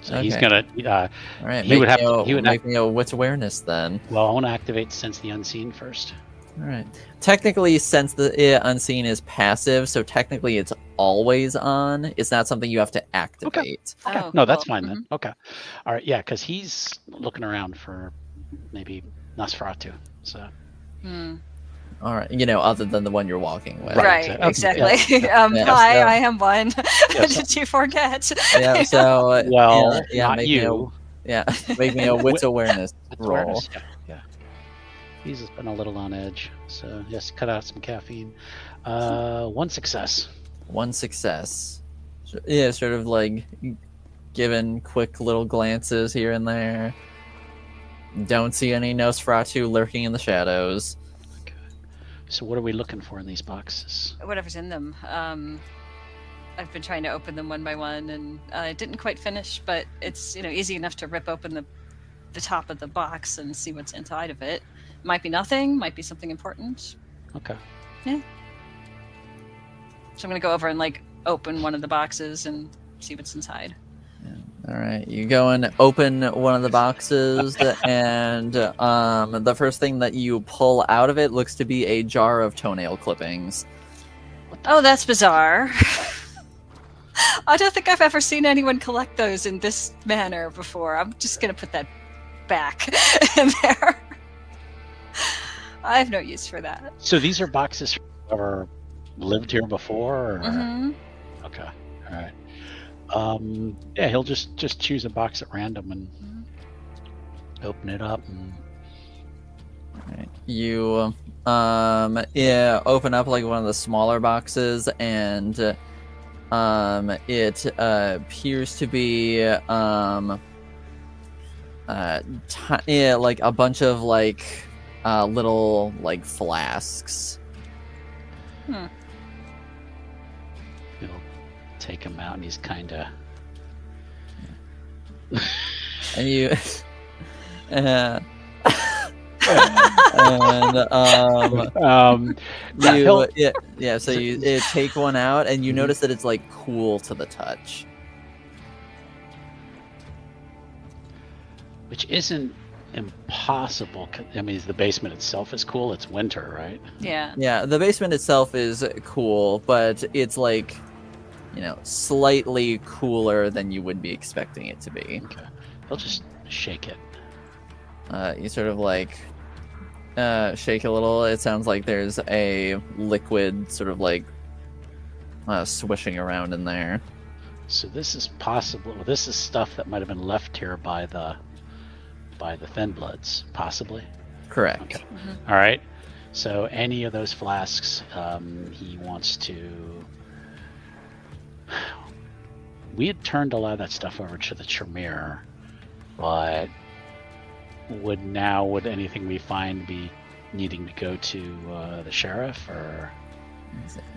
So he's Okay. gonna. All right. He would have to- make me a wits awareness then. Well, I want to activate Sense the Unseen first. All right. Technically, since the unseen is passive, so technically it's always on. It's not something you have to activate. Okay, Oh, no, that's cool. fine then. Okay, all right, yeah, because he's looking around for maybe Nosferatu. So Hmm. All right, other than the one you're walking with. Right, Okay, exactly. yeah. Yeah, Hi, so- I am one. Yeah, so- Did you forget? Yeah. So well, yeah, not make you. make me a wits awareness Wits roll. awareness? Yeah. He's just been a little on edge, so just cut out some caffeine. 1 success. 1 success. Yeah, sort of like giving quick little glances here and there. Don't see any Nosferatu lurking in the shadows. Okay. So what are we looking for in these boxes? Whatever's in them. I've been trying to open them one by one, and I didn't quite finish. But it's easy enough to rip open the top of the box and see what's inside of it. Might be nothing. Might be something important. Okay. Yeah. So I'm gonna go over and open one of the boxes and see what's inside. All right, you go and open one of the boxes, and the first thing that you pull out of it looks to be a jar of toenail clippings. Oh, that's bizarre. I don't think I've ever seen anyone collect those in this manner before. I'm just gonna put that back in there. I have no use for that. So these are boxes from whoever lived here before? Or... Mm-hmm. Okay. All right. Yeah, he'll just choose a box at random and open it up. And... Right. You open up like one of the smaller boxes, and it appears to be like a bunch of little flasks. Hmm. He'll take him out, and he's kind of. And you and so you take one out, and you notice that it's cool to the touch, which isn't impossible. I mean, the basement itself is cool. It's winter, right? Yeah. The basement itself is cool, but it's slightly cooler than you would be expecting it to be. Okay. He'll just shake it. You sort of shake a little. It sounds like there's a liquid sort of swishing around in there. So this is possible. This is stuff that might have been left here by the Thin Bloods, possibly. Correct. Okay. All right. So any of those flasks, he wants to. We had turned a lot of that stuff over to the Tremere, but would anything we find be needing to go to the sheriff, or?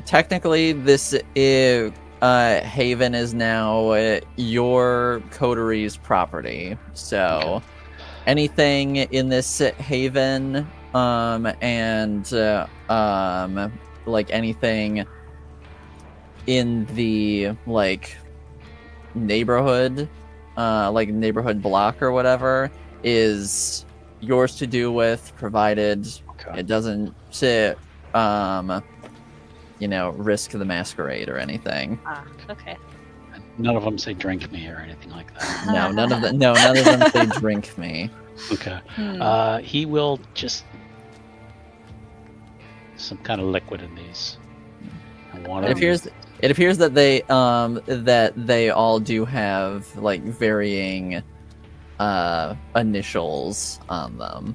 Technically, this haven is now your coterie's property. So anything in this haven, and anything in the neighborhood, neighborhood block or whatever, is yours to do with, provided it doesn't risk the Masquerade or anything. Okay. None of them say "drink me" or anything like that. No, none of them say "drink me." Okay. He will just some kind of liquid in these. And It appears that they all do have varying initials on them.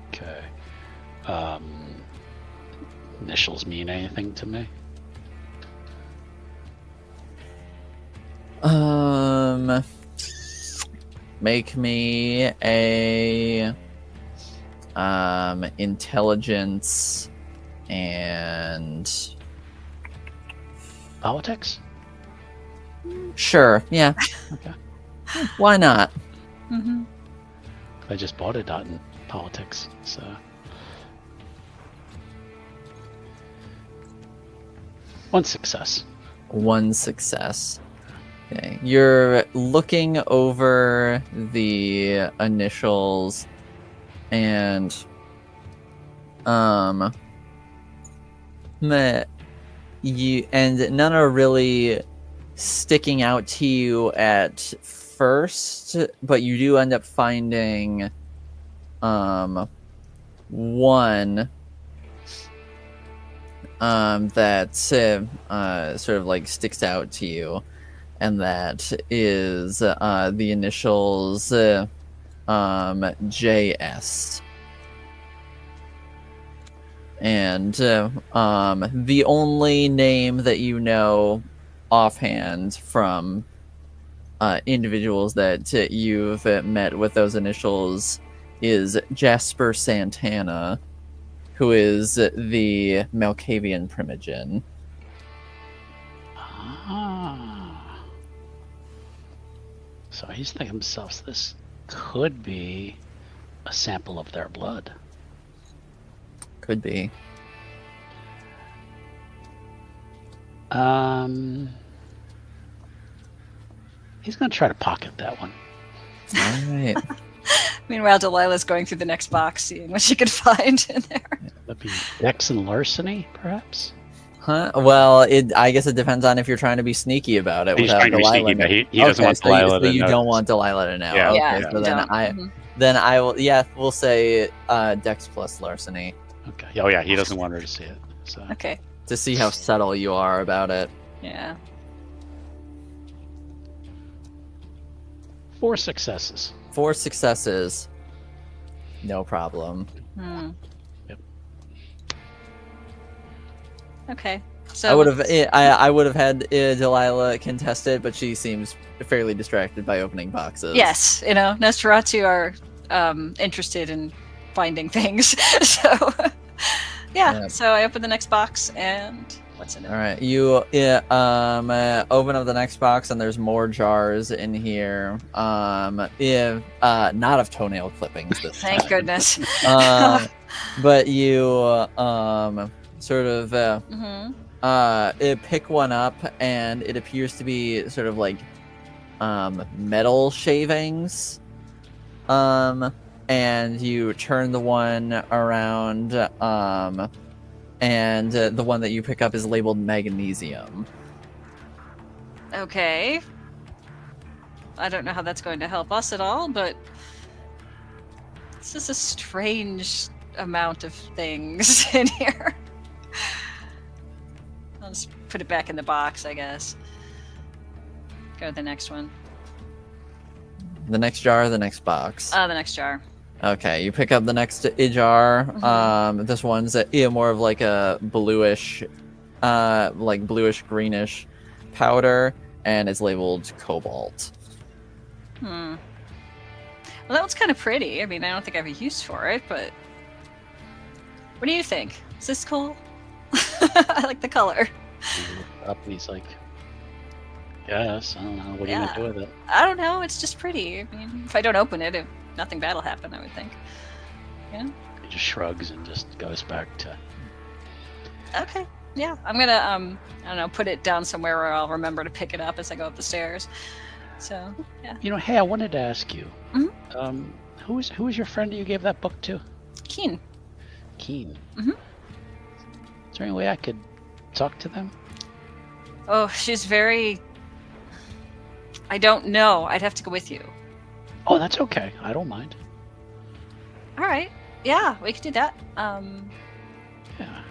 Okay. Initials mean anything to me? Make me a intelligence and politics. Sure. Yeah. Okay. Why not? Mm-hmm. I just bought a dot in politics, so. One success. Okay. You're looking over the initials, and none are really sticking out to you at first, but you do end up finding one that sort of like sticks out to you, and that is the initials JS. And the only name that you know offhand from individuals that you've met with those initials is Jasper Santana, who is the Malkavian primogen. Ah. So he's thinking to himself, this could be a sample of their blood. Could be. He's going to try to pocket that one. All right. Meanwhile, Delilah's going through the next box, seeing what she could find in there. That'd be dex and larceny, perhaps? Huh? Well, I guess it depends on if you're trying to be sneaky about it. He's without trying to be Delilah sneaky, but knowing. he doesn't want so you, Delilah so to you know. don't want Delilah to know. Yeah. Okay, Yeah, so you then don't. then I will. Yeah, we'll say Dex plus larceny Okay. Oh yeah, he doesn't want her to see it. So Okay. to see how subtle you are about it. Yeah. 4 successes. 4 successes. No problem. Hmm. Yep. Okay. So I would have. I would have had Delilah contest it, but she seems fairly distracted by opening boxes. Yes, Nosferatu are interested in finding things. So Yeah. so I open the next box and what's in it? All right, you open up the next box and there's more jars in here. Not of toenail clippings this Thank time. goodness. But you sort of pick one up and it appears to be sort of like metal shavings. And you turn the one around, and the one that you pick up is labeled magnesium. Okay. I don't know how that's going to help us at all, but it's just a strange amount of things in here. I'll just put it back in the box, I guess. Go to the next one. The next jar, the next box. The next jar. Okay, you pick up the next jar. Mhm. This one's more of like a bluish, greenish powder, and it's labeled cobalt. Well, that one's kind of pretty. I mean, I don't think I have a use for it, but what do you think? Is this cool? I like the color. He looked up and he's like, yes, I don't know. What are you going to do with it? I don't know. It's just pretty. I mean, if I don't open it, nothing bad will happen, I would think. He just shrugs and just goes back to... Okay. Yeah. I'm going to, I don't know, put it down somewhere where I'll remember to pick it up as I go up the stairs. So, yeah. Hey, I wanted to ask you. Mhm. Who was your friend that you gave that book to? Keen. Keen. Mhm. Is there any way I could talk to them? Oh, she's very... I don't know. I'd have to go with you. Oh, that's okay. I don't mind. All right. Yeah, we could do that. Yeah. Yeah.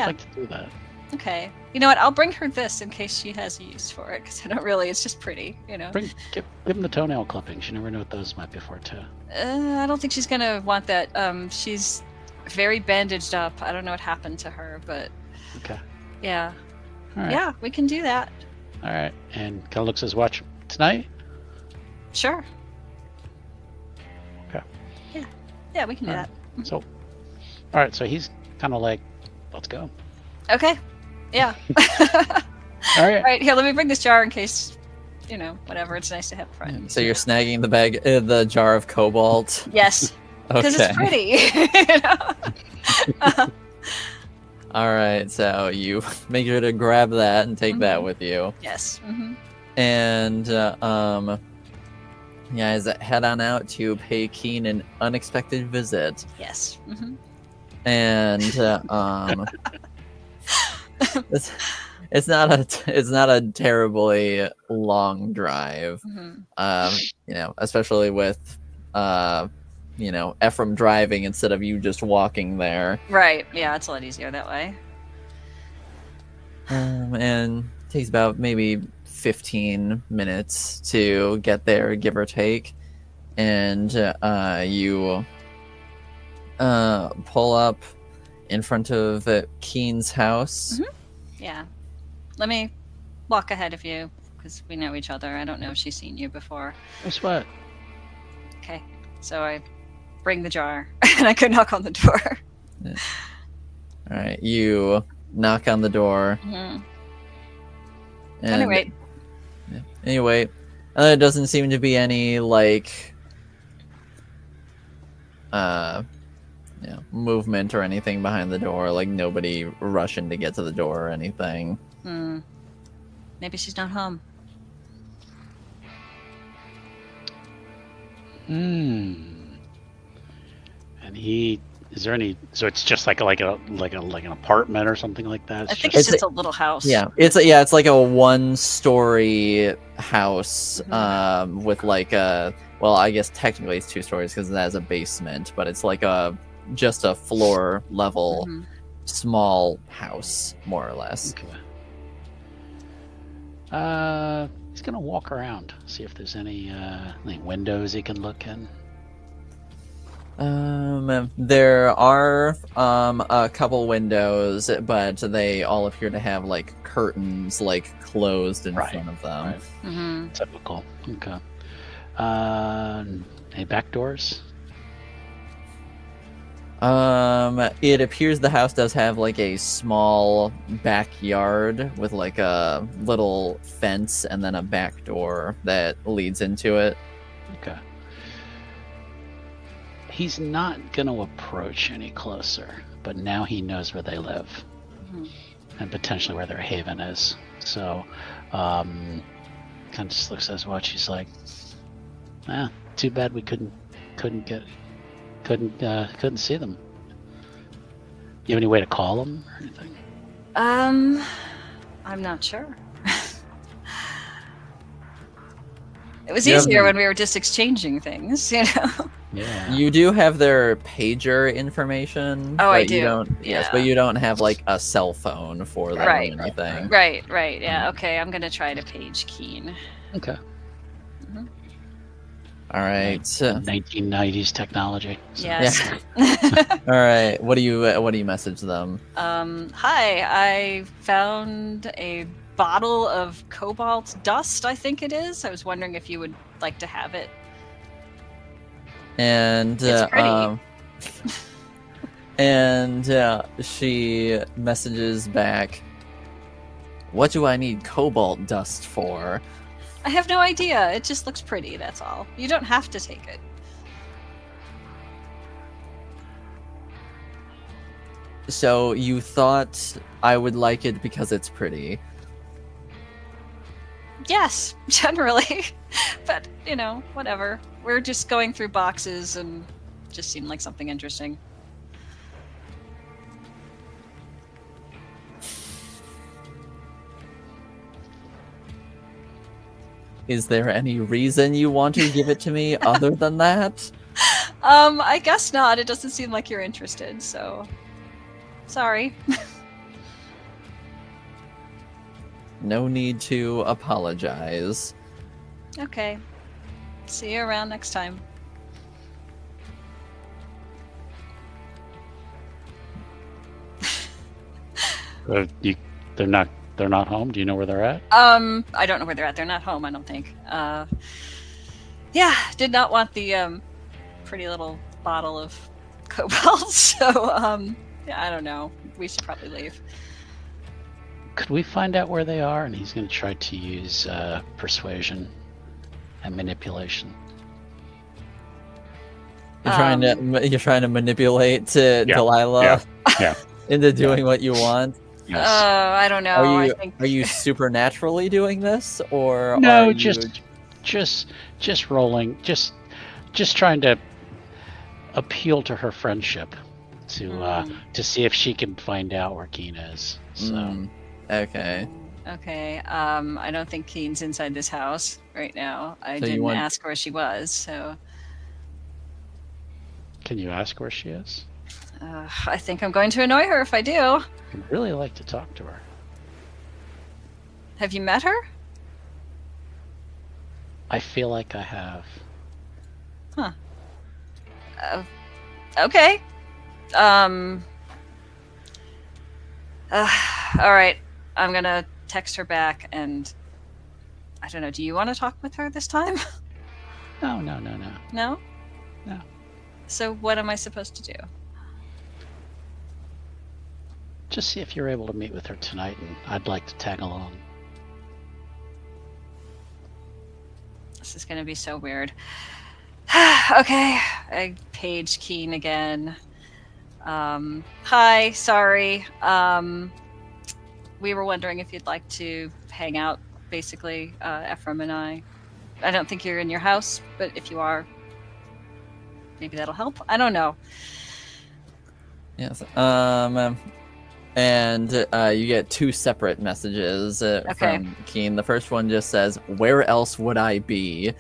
I'd like to do that. Okay. You know what? I'll bring her this in case she has a use for it, because I don't really. It's just pretty, Give them the toenail clippings. You never know what those might be for, too. I don't think she's gonna want that. She's very bandaged up. I don't know what happened to her, but Okay. yeah. All right. Yeah, we can do that. All right. And kind of looks at his watch. Tonight? Sure. Okay. Yeah, we can do All that. right. So, all right. So he's kind of like, let's go. Okay. Yeah. All right. All right. Here, let me bring this jar in case, whatever. It's nice to have a friend. So you're snagging the jar of cobalt. Yes, because Okay. it's pretty. All right. So you make sure to grab that and take that with you. Yes. And you guys head on out to pay Keen an unexpected visit. Yes. And it's not a terribly long drive. Especially with Ephraim driving instead of you just walking there. Right. Yeah, it's a lot easier that way. And it takes about maybe 15 minutes to get there, give or take. And you pull up in front of Keen's house. Yeah. Let me walk ahead of you, because we know each other. I don't know if she's seen you before. No sweat. Okay. So I bring the jar, and I could knock on the door. Yeah. All right. You knock on the door. Anyway. Anyway, there doesn't seem to be any, movement or anything behind the door. Like, nobody rushing to get to the door or anything. Maybe she's not home. And is there any? So it's just like an apartment or something like that. I think it's just a little house. Yeah, it's like a one-story house with I guess technically it's 2 stories because it has a basement, but it's like just a floor level small house, more or less. Okay. He's gonna walk around, see if there's any windows he can look in. There are a couple windows, but they all appear to have curtains closed in front of them. Right. Typical. Okay. Any back doors? It appears the house does have a small backyard with a little fence and then a back door that leads into it. Okay. He's not going to approach any closer, but now he knows where they live and potentially where their haven is. So, kind of just looks at his watch. He's like, too bad we couldn't see them. You have any way to call them or anything? I'm not sure. It was easier when we were just exchanging things, Yeah. You do have their pager information. Oh, I do. You don't, yes, but you don't have a cell phone for them or anything. Right. Yeah. Okay, I'm gonna try to page Keen. Okay. All right. 1990s technology. So. Yes. Yeah. All right. What do you message them? Hi. I found a bottle of cobalt dust. I think it is. I was wondering if you would like to have it. And it's pretty. and she messages back, "What do I need cobalt dust for?" I have no idea. It just looks pretty, that's all. You don't have to take it. So you thought I would like it because it's pretty? Yes, generally. But, whatever. We're just going through boxes and just seemed like something interesting. Is there any reason you want to give it to me other than that? I guess not. It doesn't seem like you're interested, so... Sorry. No need to apologize. Okay. See you around next time. They're not home? Do you know where they're at? I don't know where they're at. They're not home, I don't think. Yeah, did not want the pretty little bottle of cobalt, so yeah, I don't know. We should probably leave. Could we find out where they are? And he's going to try to use persuasion and manipulation. You're trying to manipulate Delilah into doing what you want. Yes. I don't know. Are you supernaturally doing this, or no? are you... just rolling, just trying to appeal to her friendship. to see if she can find out where Keen is. So Okay. Okay. I don't think Keen's inside this house right now. I So you didn't want- ask where she was, so can you ask where she is? I think I'm going to annoy her if I do. I'd really like to talk to her. Have you met her? I feel like I have. Okay. All right. I'm gonna text her back, and I don't know. Do you want to talk with her this time? No. No. No. So what am I supposed to do? Just see if you're able to meet with her tonight, and I'd like to tag along. This is gonna be so weird. Okay. I page Keen again. Hi. Sorry. We were wondering if you'd like to hang out. Basically, Ephraim and I. I don't think you're in your house, but if you are, maybe that'll help. I don't know. Yes. And you get 2 separate messages from Keen. The first one just says, "Where else would I be?"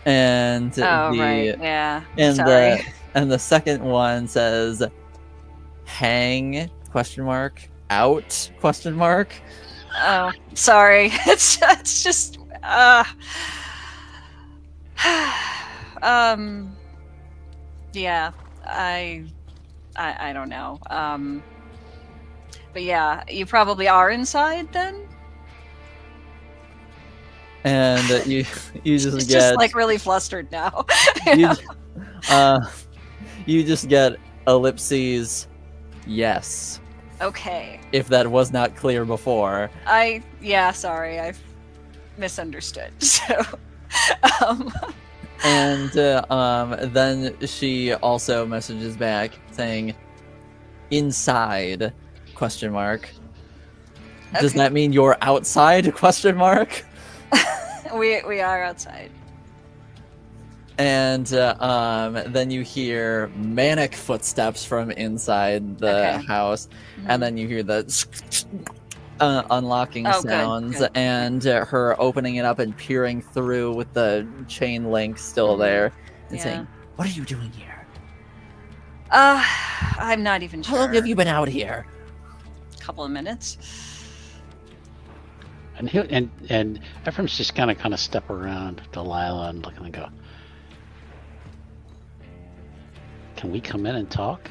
And Right. Yeah. and Sorry. the second one says, "Hang?" Out? Oh, sorry. It's just yeah. I don't know. But yeah, you probably are inside then. And you just She's get just like really flustered now. you, you just get ellipses. Yes. Okay. If that was not clear before. Sorry, I've misunderstood. So, And then she also messages back saying, "Inside?" Does Okay. that mean you're outside? we are outside. And then you hear manic footsteps from inside the Okay. house, and then you hear the unlocking Oh, good, sounds, good. and her opening it up and peering through with the chain link still there, and Yeah. saying, "What are you doing here? I'm not even How sure. long have you been out here?" Couple of minutes. And Ephraim's just kind of step around Delilah and look and go, "Can we come in and talk?"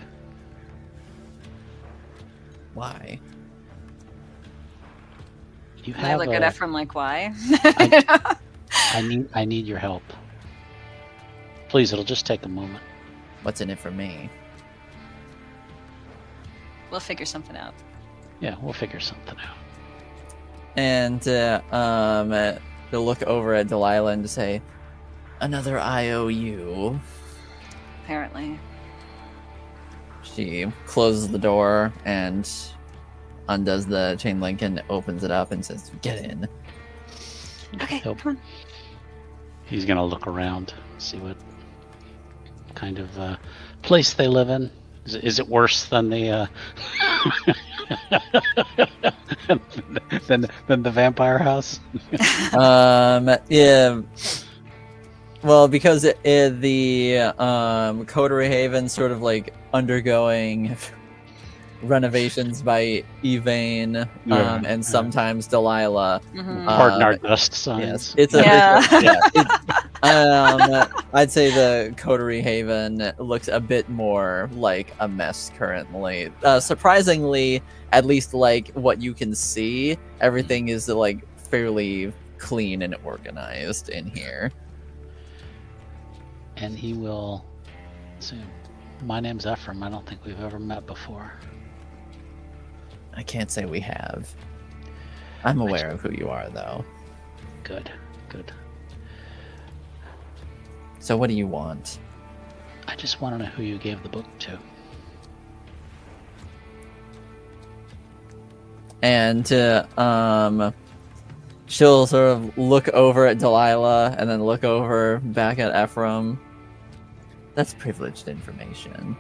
Why? You And I have look at Ephraim like, why? I need your help. Please, it'll just take a moment. What's in it for me? We'll figure something out. Yeah, we'll figure something out. And they'll look over at Delilah and say, "Another IOU." Apparently. She closes the door and undoes the chain link and opens it up and says, "Get in." Okay, He'll- come on. He's gonna look around, see what kind of place they live in. Is it worse than the than the vampire house? Yeah. Well, because the Coterie Haven sort of like undergoing renovations by Yvaine and sometimes Delilah. Mhm. Pardon our dust signs. Yes, it's a I'd say the Coterie Haven looks a bit more like a mess currently. Surprisingly, at least like what you can see, everything is like fairly clean and organized in here. And he will soon. My name's Ephraim. I don't think we've ever met before. I can't say we have. I'm aware of who you are, though. Good. So what do you want? I just want to know who you gave the book to. And she'll sort of look over at Delilah and then look over back at Ephraim. That's privileged information.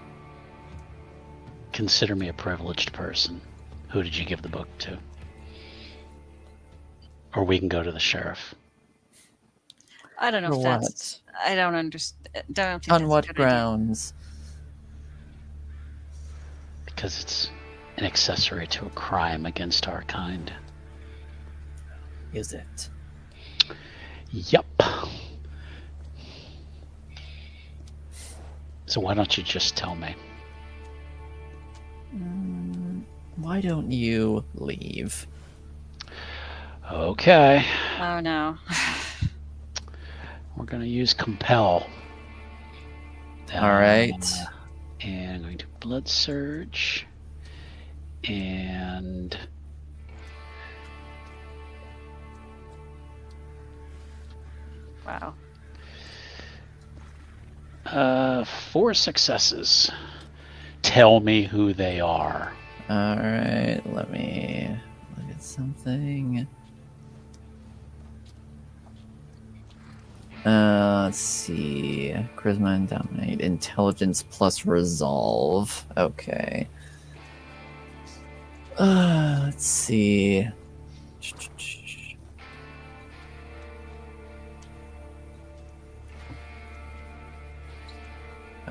consider me a privileged person. Who did you give the book to? Or we can go to the sheriff. I don't know For if what? that's. I don't understand. Don't think On that's what a good idea. grounds? Because it's an accessory to a crime against our kind. Is it? Yep. So why don't you just tell me? Why don't you leave? Okay. Oh no. We're going to use compel. All right. And I'm going to blood surge. And Wow. 4 successes. Tell me who they are. All right. Let me look at something. Let's see. Charisma and dominate. Intelligence plus resolve. Okay. Let's see.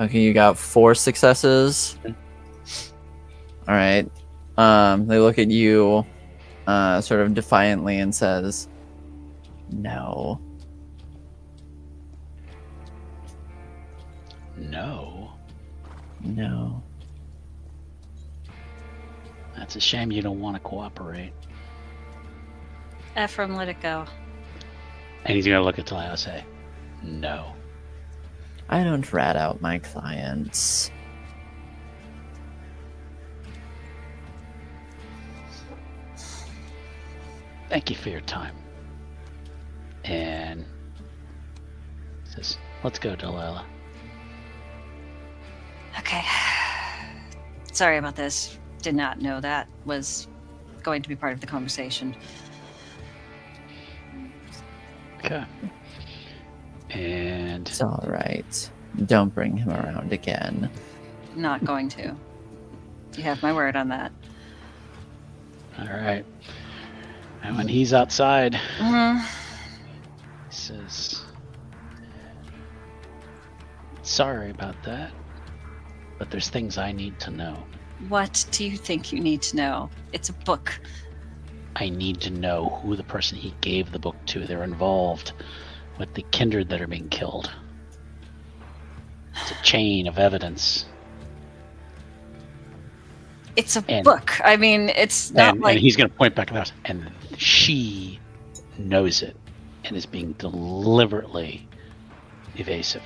Okay, you got 4 successes. All right. They look at you, sort of defiantly, and says, "No." No. No. That's a shame you don't want to cooperate. Ephraim, let it go. And he's going to look at Talia and say, no. I don't rat out my clients. Thank you for your time. And says, let's go, Delilah. Okay. Sorry about this. Did not know that was going to be part of the conversation. Okay. And It's all right. Don't bring him around again. Not going to. You have my word on that. all right. And when he's outside, Mhm. he says, sorry about that, but there's things I need to know. What do you think you need to know? It's a book. I need to know who the person he gave the book to. They're involved with the kindred that are being killed. It's a chain of evidence. It's a And- book. I mean, it's not And, like and he's going to point back to the house. And she knows it and is being deliberately evasive.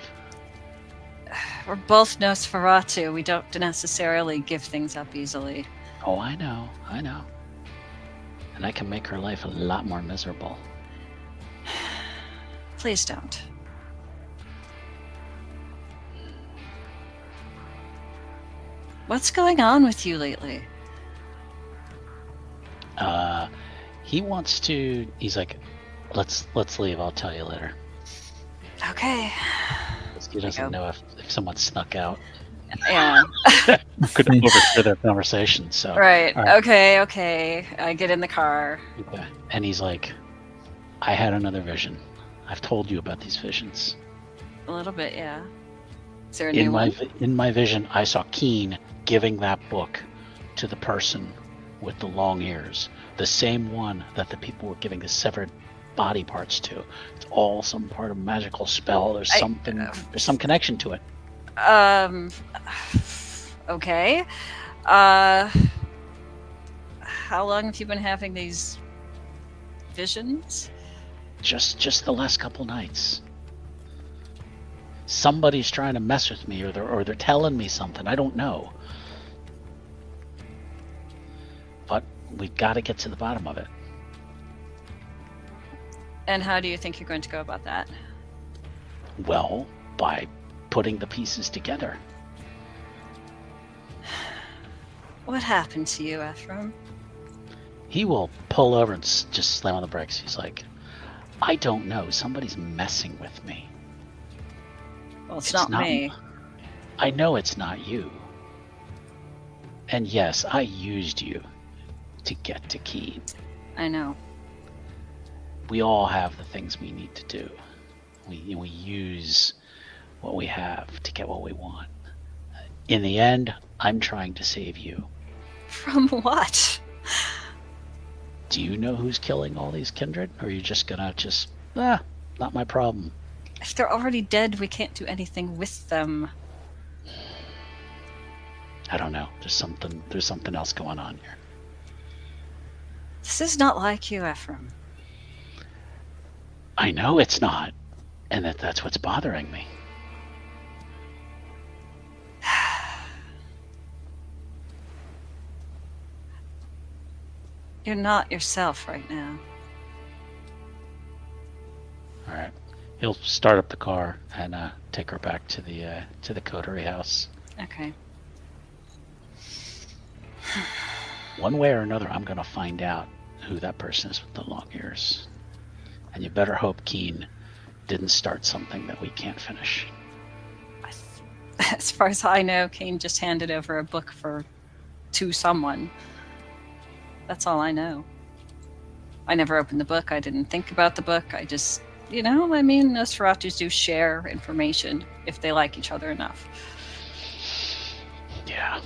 we're both Nosferatu. We don't necessarily give things up easily. Oh, I know. And I can make her life a lot more miserable. Please don't. What's going on with you lately? He wants to. He's like, let's leave. I'll tell you later. Okay. He doesn't know if someone snuck out. Yeah. Could overhear their conversation. So Right. All right. Okay. I get in the car. Okay. And he's like, I had another vision. I've told you about these visions. A little bit, yeah. Is there a new one? In my vision, I saw Keen giving that book to the person with the long ears, the same one that the people were giving the severed body parts to. It's all some part of a magical spell. There's some connection to it. Okay. How long have you been having these visions? Just the last couple nights. Somebody's trying to mess with me, or they're telling me something. I don't know. But we've got to get to the bottom of it. And how do you think you're going to go about that? Well, by putting the pieces together. What happened to you, Ephraim? He will pull over and just slam on the brakes. He's like, I don't know. Somebody's messing with me. Well, it's not me. I know it's not you. And yes, I used you to get to Keen. I know. We all have the things we need to do. We use what we have to get what we want. In the end, I'm trying to save you. From what? Do you know who's killing all these kindred? Or are you just gonna not my problem? If they're already dead, we can't do anything with them. I don't know. There's something else going on here. This is not like you, Ephraim. I know it's not. And that's what's bothering me. You're not yourself right now. All right. He'll start up the car and take her back to the coterie house. Okay. One way or another, I'm gonna find out who that person is with the long ears. And you better hope Keen didn't start something that we can't finish. As far as I know, Kane just handed over a book to someone. That's all I know. I never opened the book. I didn't think about the book. I just, Nosferatus do share information if they like each other enough. Yeah.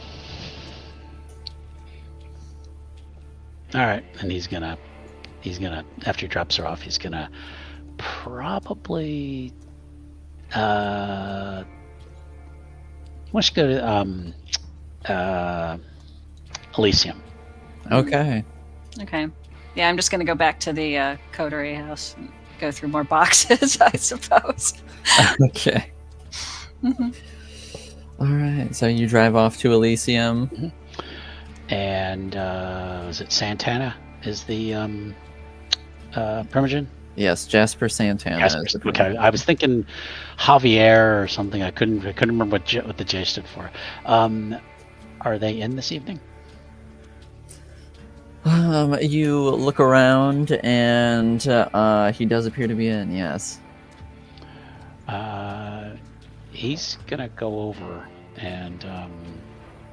All right, and he's gonna after he drops her off, he's gonna probably wants to go to Elysium. Okay. Okay. Yeah, I'm just going to go back to the coterie house and go through more boxes, I suppose. Okay. Mm-hmm. All right. So you drive off to Elysium. Mm-hmm. And was it Santana is the Primogen? Yes, Jasper Santana. Jasper. Okay, I was thinking Javier or something. I couldn't remember what the J stood for. Are they in this evening? You look around, and he does appear to be in. Yes. He's gonna go over and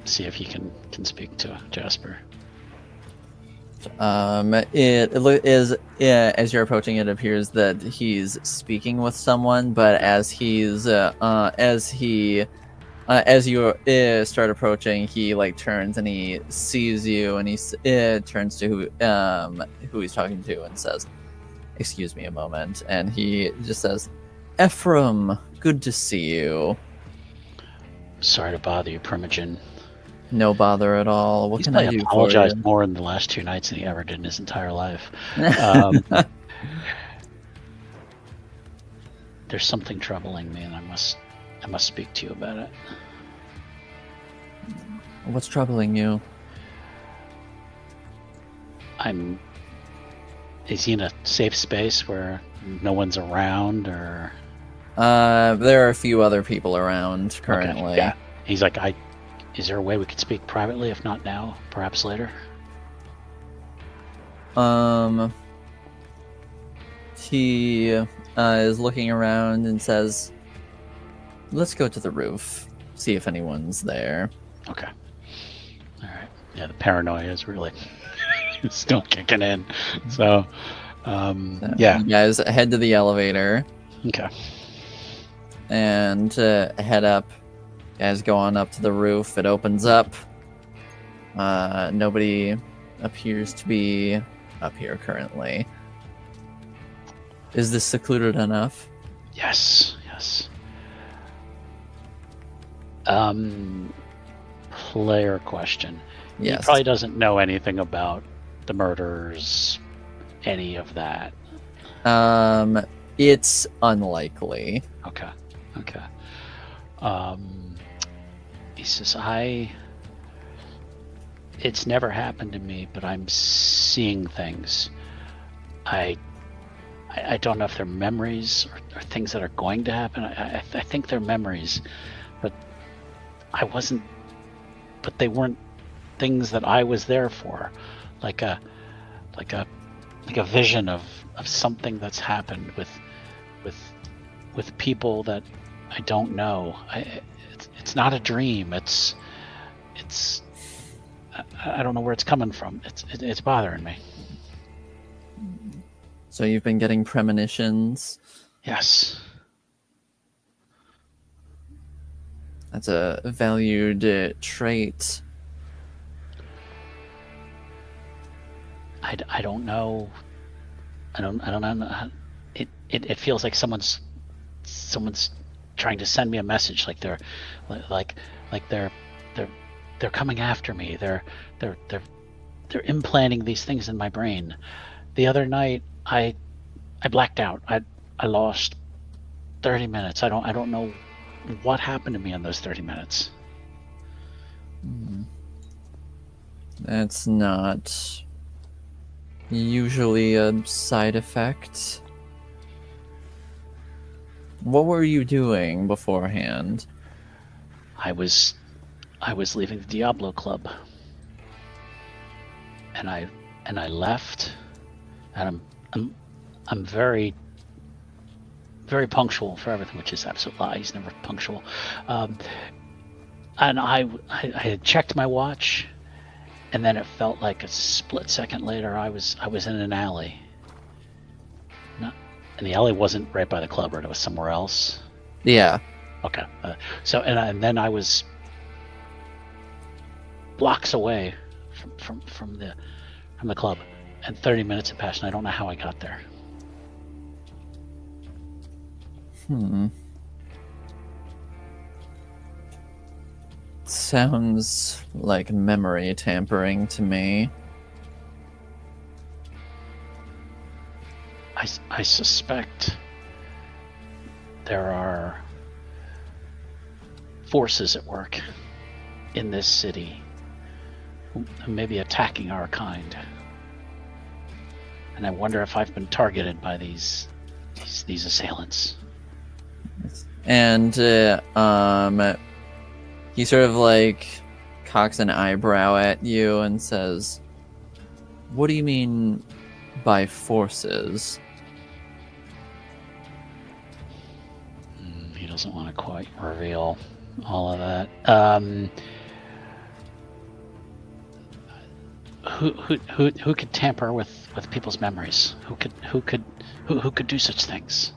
see if he can speak to Jasper. It is as you're approaching, it appears that he's speaking with someone, but as you start approaching, he turns and he sees you, and he turns to who he's talking to and says, "Excuse me a moment," and he just says, "Ephraim, good to see you." Sorry to bother you, Primogen. No bother at all. What He's can I do for apologized you? more in the last 2 nights than he ever did in his entire life. There's something troubling me, and I must speak to you about it. What's troubling you? Is he in a safe space where no one's around, or? There are a few other people around currently. Okay, yeah. He's like, is there a way we could speak privately? If not now, perhaps later. He is looking around and says, "Let's go to the roof, see if anyone's there." Okay. All right. Yeah, the paranoia is really still kicking in. So, yeah. You guys head to the elevator Okay. and head up. You guys go on up to the roof. It opens up. Nobody appears to be up here currently. Is this secluded enough? Yes. Player question. Yes. He probably doesn't know anything about the murders, any of that. It's unlikely. Okay. He says, it's never happened to me, but I'm seeing things. I don't know if they're memories or things that are going to happen. I think they're memories, but they weren't things that I was there for, like a vision of something that's happened with people that I don't know. It's not a dream. It's I don't know where it's coming from. It's bothering me. So you've been getting premonitions. Yes. That's a valued trait. I don't know. I don't know. It feels like someone's trying to send me a message, like they're they're coming after me. They're implanting these things in my brain. The other night I blacked out. I lost 30 minutes. I don't know what happened to me in those 30 minutes. That's not usually a side effect. What were you doing beforehand? I was leaving the Diablo Club, and I left, and I'm very punctual for everything, which is absolute lie. He's never punctual. And I had checked my watch, and then it felt like a split second later I was in an alley. And the alley wasn't right by the club, right? It was somewhere else. Yeah. Okay. And then I was blocks away from the club, and 30 minutes had passed, and I don't know how I got there. Sounds like memory tampering to me. I suspect there are forces at work in this city who may be attacking our kind. And I wonder if I've been targeted by these assailants. And he sort of like cocks an eyebrow at you and says, "What do you mean by forces?" He doesn't want to quite reveal all of that. Who could tamper with people's memories? Who could do such things?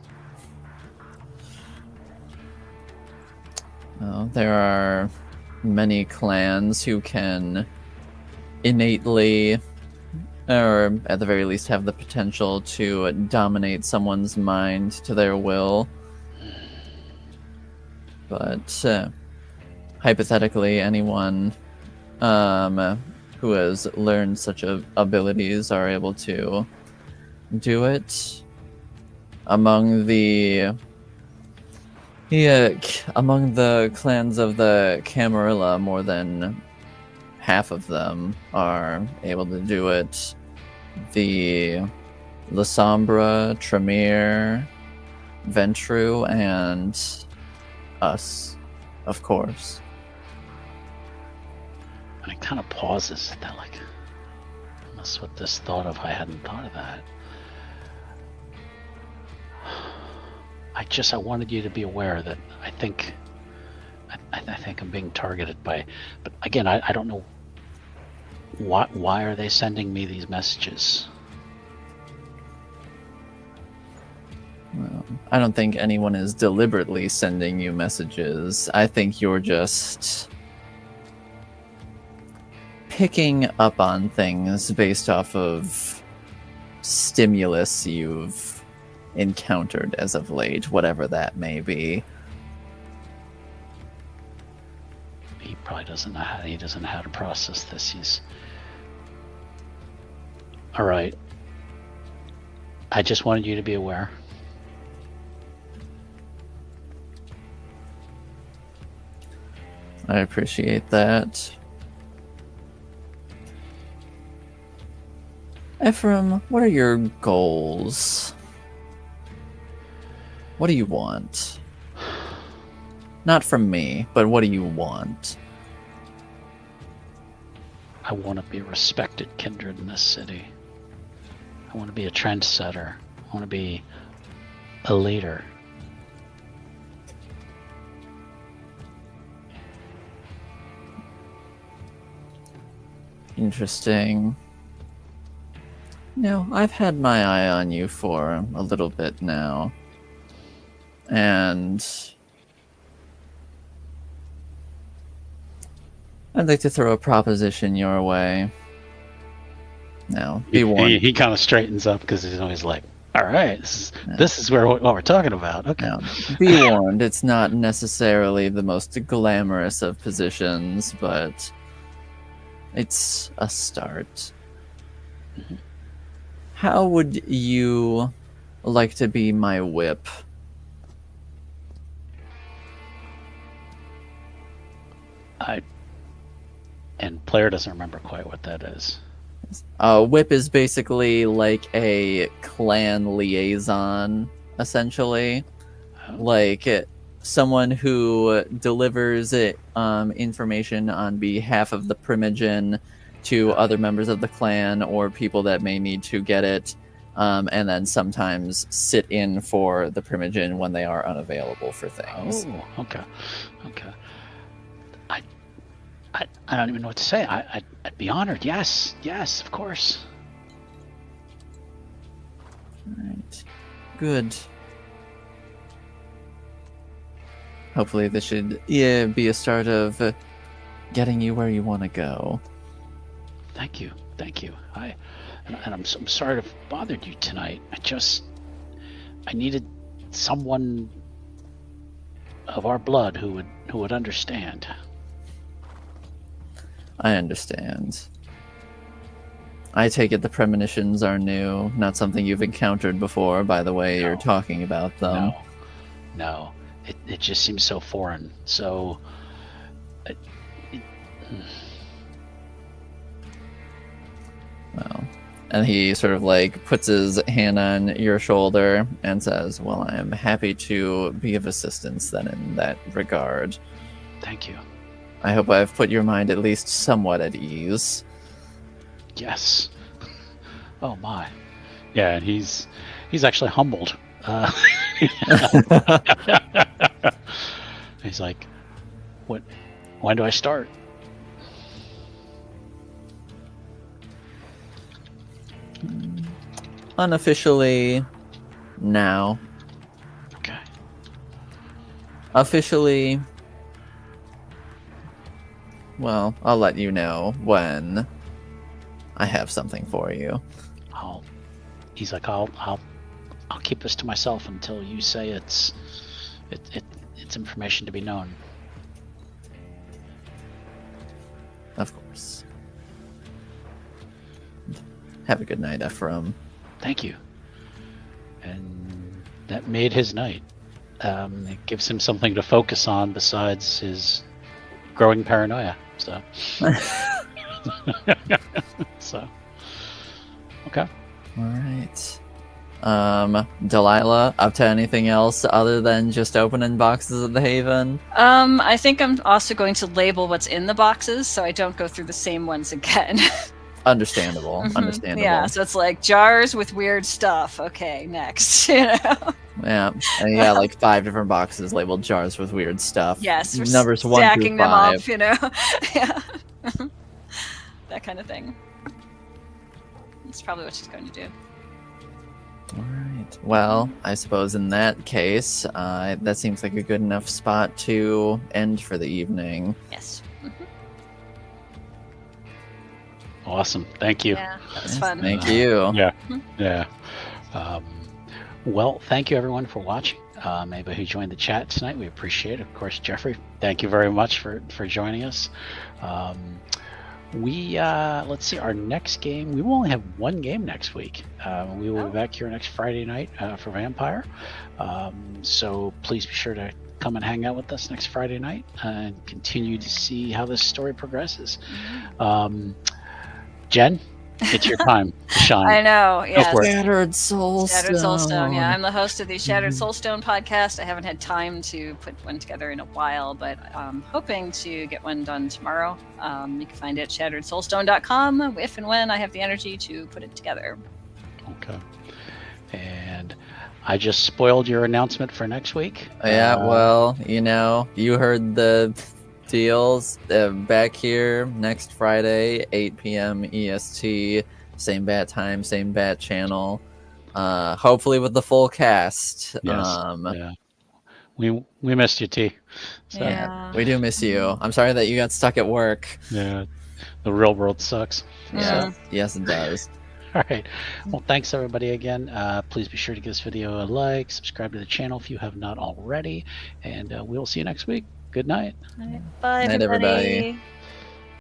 Well, there are many clans who can innately, or at the very least have the potential to dominate someone's mind to their will. But hypothetically, anyone who has learned such abilities are able to do it. Among the clans of the Camarilla, more than half of them are able to do it. The La Sombra, Tremere, Ventru, and us, of course. And it kind of pauses at that, like, that's what this thought of. I hadn't thought of that. I wanted you to be aware that I think I'm being targeted by, but again, I don't know why are they sending me these messages? Well, I don't think anyone is deliberately sending you messages. I think you're just picking up on things based off of stimulus you've encountered as of late, whatever that may be. He probably doesn't know how to process this. He's all right. I just wanted you to be aware. I appreciate that. Ephraim, what are your goals? What do you want? Not from me, but what do you want? I want to be a respected kindred in this city. I want to be a trendsetter. I want to be a leader. Interesting. No, I've had my eye on you for a little bit now. And I'd like to throw a proposition your way. Now, be warned. He kind of straightens up because he's always like, all right, this is what we're talking about. Okay. Now, be warned, it's not necessarily the most glamorous of positions, but it's a start. Mhm. How would you like to be my whip? And player doesn't remember quite what that is. Whip is basically like a clan liaison, essentially. Oh. Like someone who delivers information on behalf of the Primogen to other members of the clan or people that may need to get it, and then sometimes sit in for the Primogen when they are unavailable for things. Oh, okay. I don't even know what to say. I'd be honored. Yes, of course. Right. Good. Hopefully this should be a start of getting you where you want to go. Thank you. I'm sorry to have bothered you tonight. I needed someone of our blood who would understand. I understand. I take it the premonitions are new, not something you've encountered before, by the way you're talking about them. No. It just seems so foreign. So... Well, and he sort of like puts his hand on your shoulder and says, well, I am happy to be of assistance then in that regard. Thank you. I hope I've put your mind at least somewhat at ease. Yes. Oh my. Yeah, and he's actually humbled. He's like, when do I start? Unofficially, now. Okay. Officially, well, I'll let you know when I have something for you. He's like, I'll keep this to myself until you say it's information to be known. Of course. Have a good night, Ephraim. Thank you. And that made his night. It gives him something to focus on besides his growing paranoia. So, okay. All right. Delilah, up to anything else other than just opening boxes at the Haven? I think I'm also going to label what's in the boxes so I don't go through the same ones again. Understandable. Mhm. Understandable. Yeah, so it's like jars with weird stuff. Okay, next. You know. Yeah, and you got like 5 different boxes labeled jars with weird stuff. Yes, we're numbers 1 stacking through them 5. up. You know. Yeah. That kind of thing. That's probably what she's going to do. All right. Well, I suppose in that case, that seems like a good enough spot to end for the evening. Yes. Awesome. Thank you. Yeah, that was Yes, fun. Thank you. Yeah. Well, thank you everyone for watching. Anybody who joined the chat tonight, we appreciate it. Of course, Jeffrey, thank you very much for joining us. Let's see, our next game, we will only have one game next week. We will be back here next Friday night for Vampire. So please be sure to come and hang out with us next Friday night and continue to see how this story progresses. Jen, it's your time to shine. I know. Yes. for it. Shattered Soulstone. Shattered Soulstone. Yeah, I'm the host of the Shattered Soulstone podcast. I haven't had time to put one together in a while, but I'm hoping to get one done tomorrow. You can find it at shatteredsoulstone.com if and when I have the energy to put it together. Okay. And I just spoiled your announcement for next week. Yeah, well, you know, you heard the deals. Back here next Friday, 8 p.m. EST. Same bat time, same bat channel. Hopefully with the full cast. Yes. Yeah. We missed you, T. So, Yeah. We do miss you. I'm sorry that you got stuck at work. yeah. The real world sucks. Yeah. Yes, it does. All right. Well, thanks everybody again. Please be sure to give this video a like, subscribe to the channel if you have not already, and we'll see you next week. Good night. All right, bye, Night, everybody. everybody.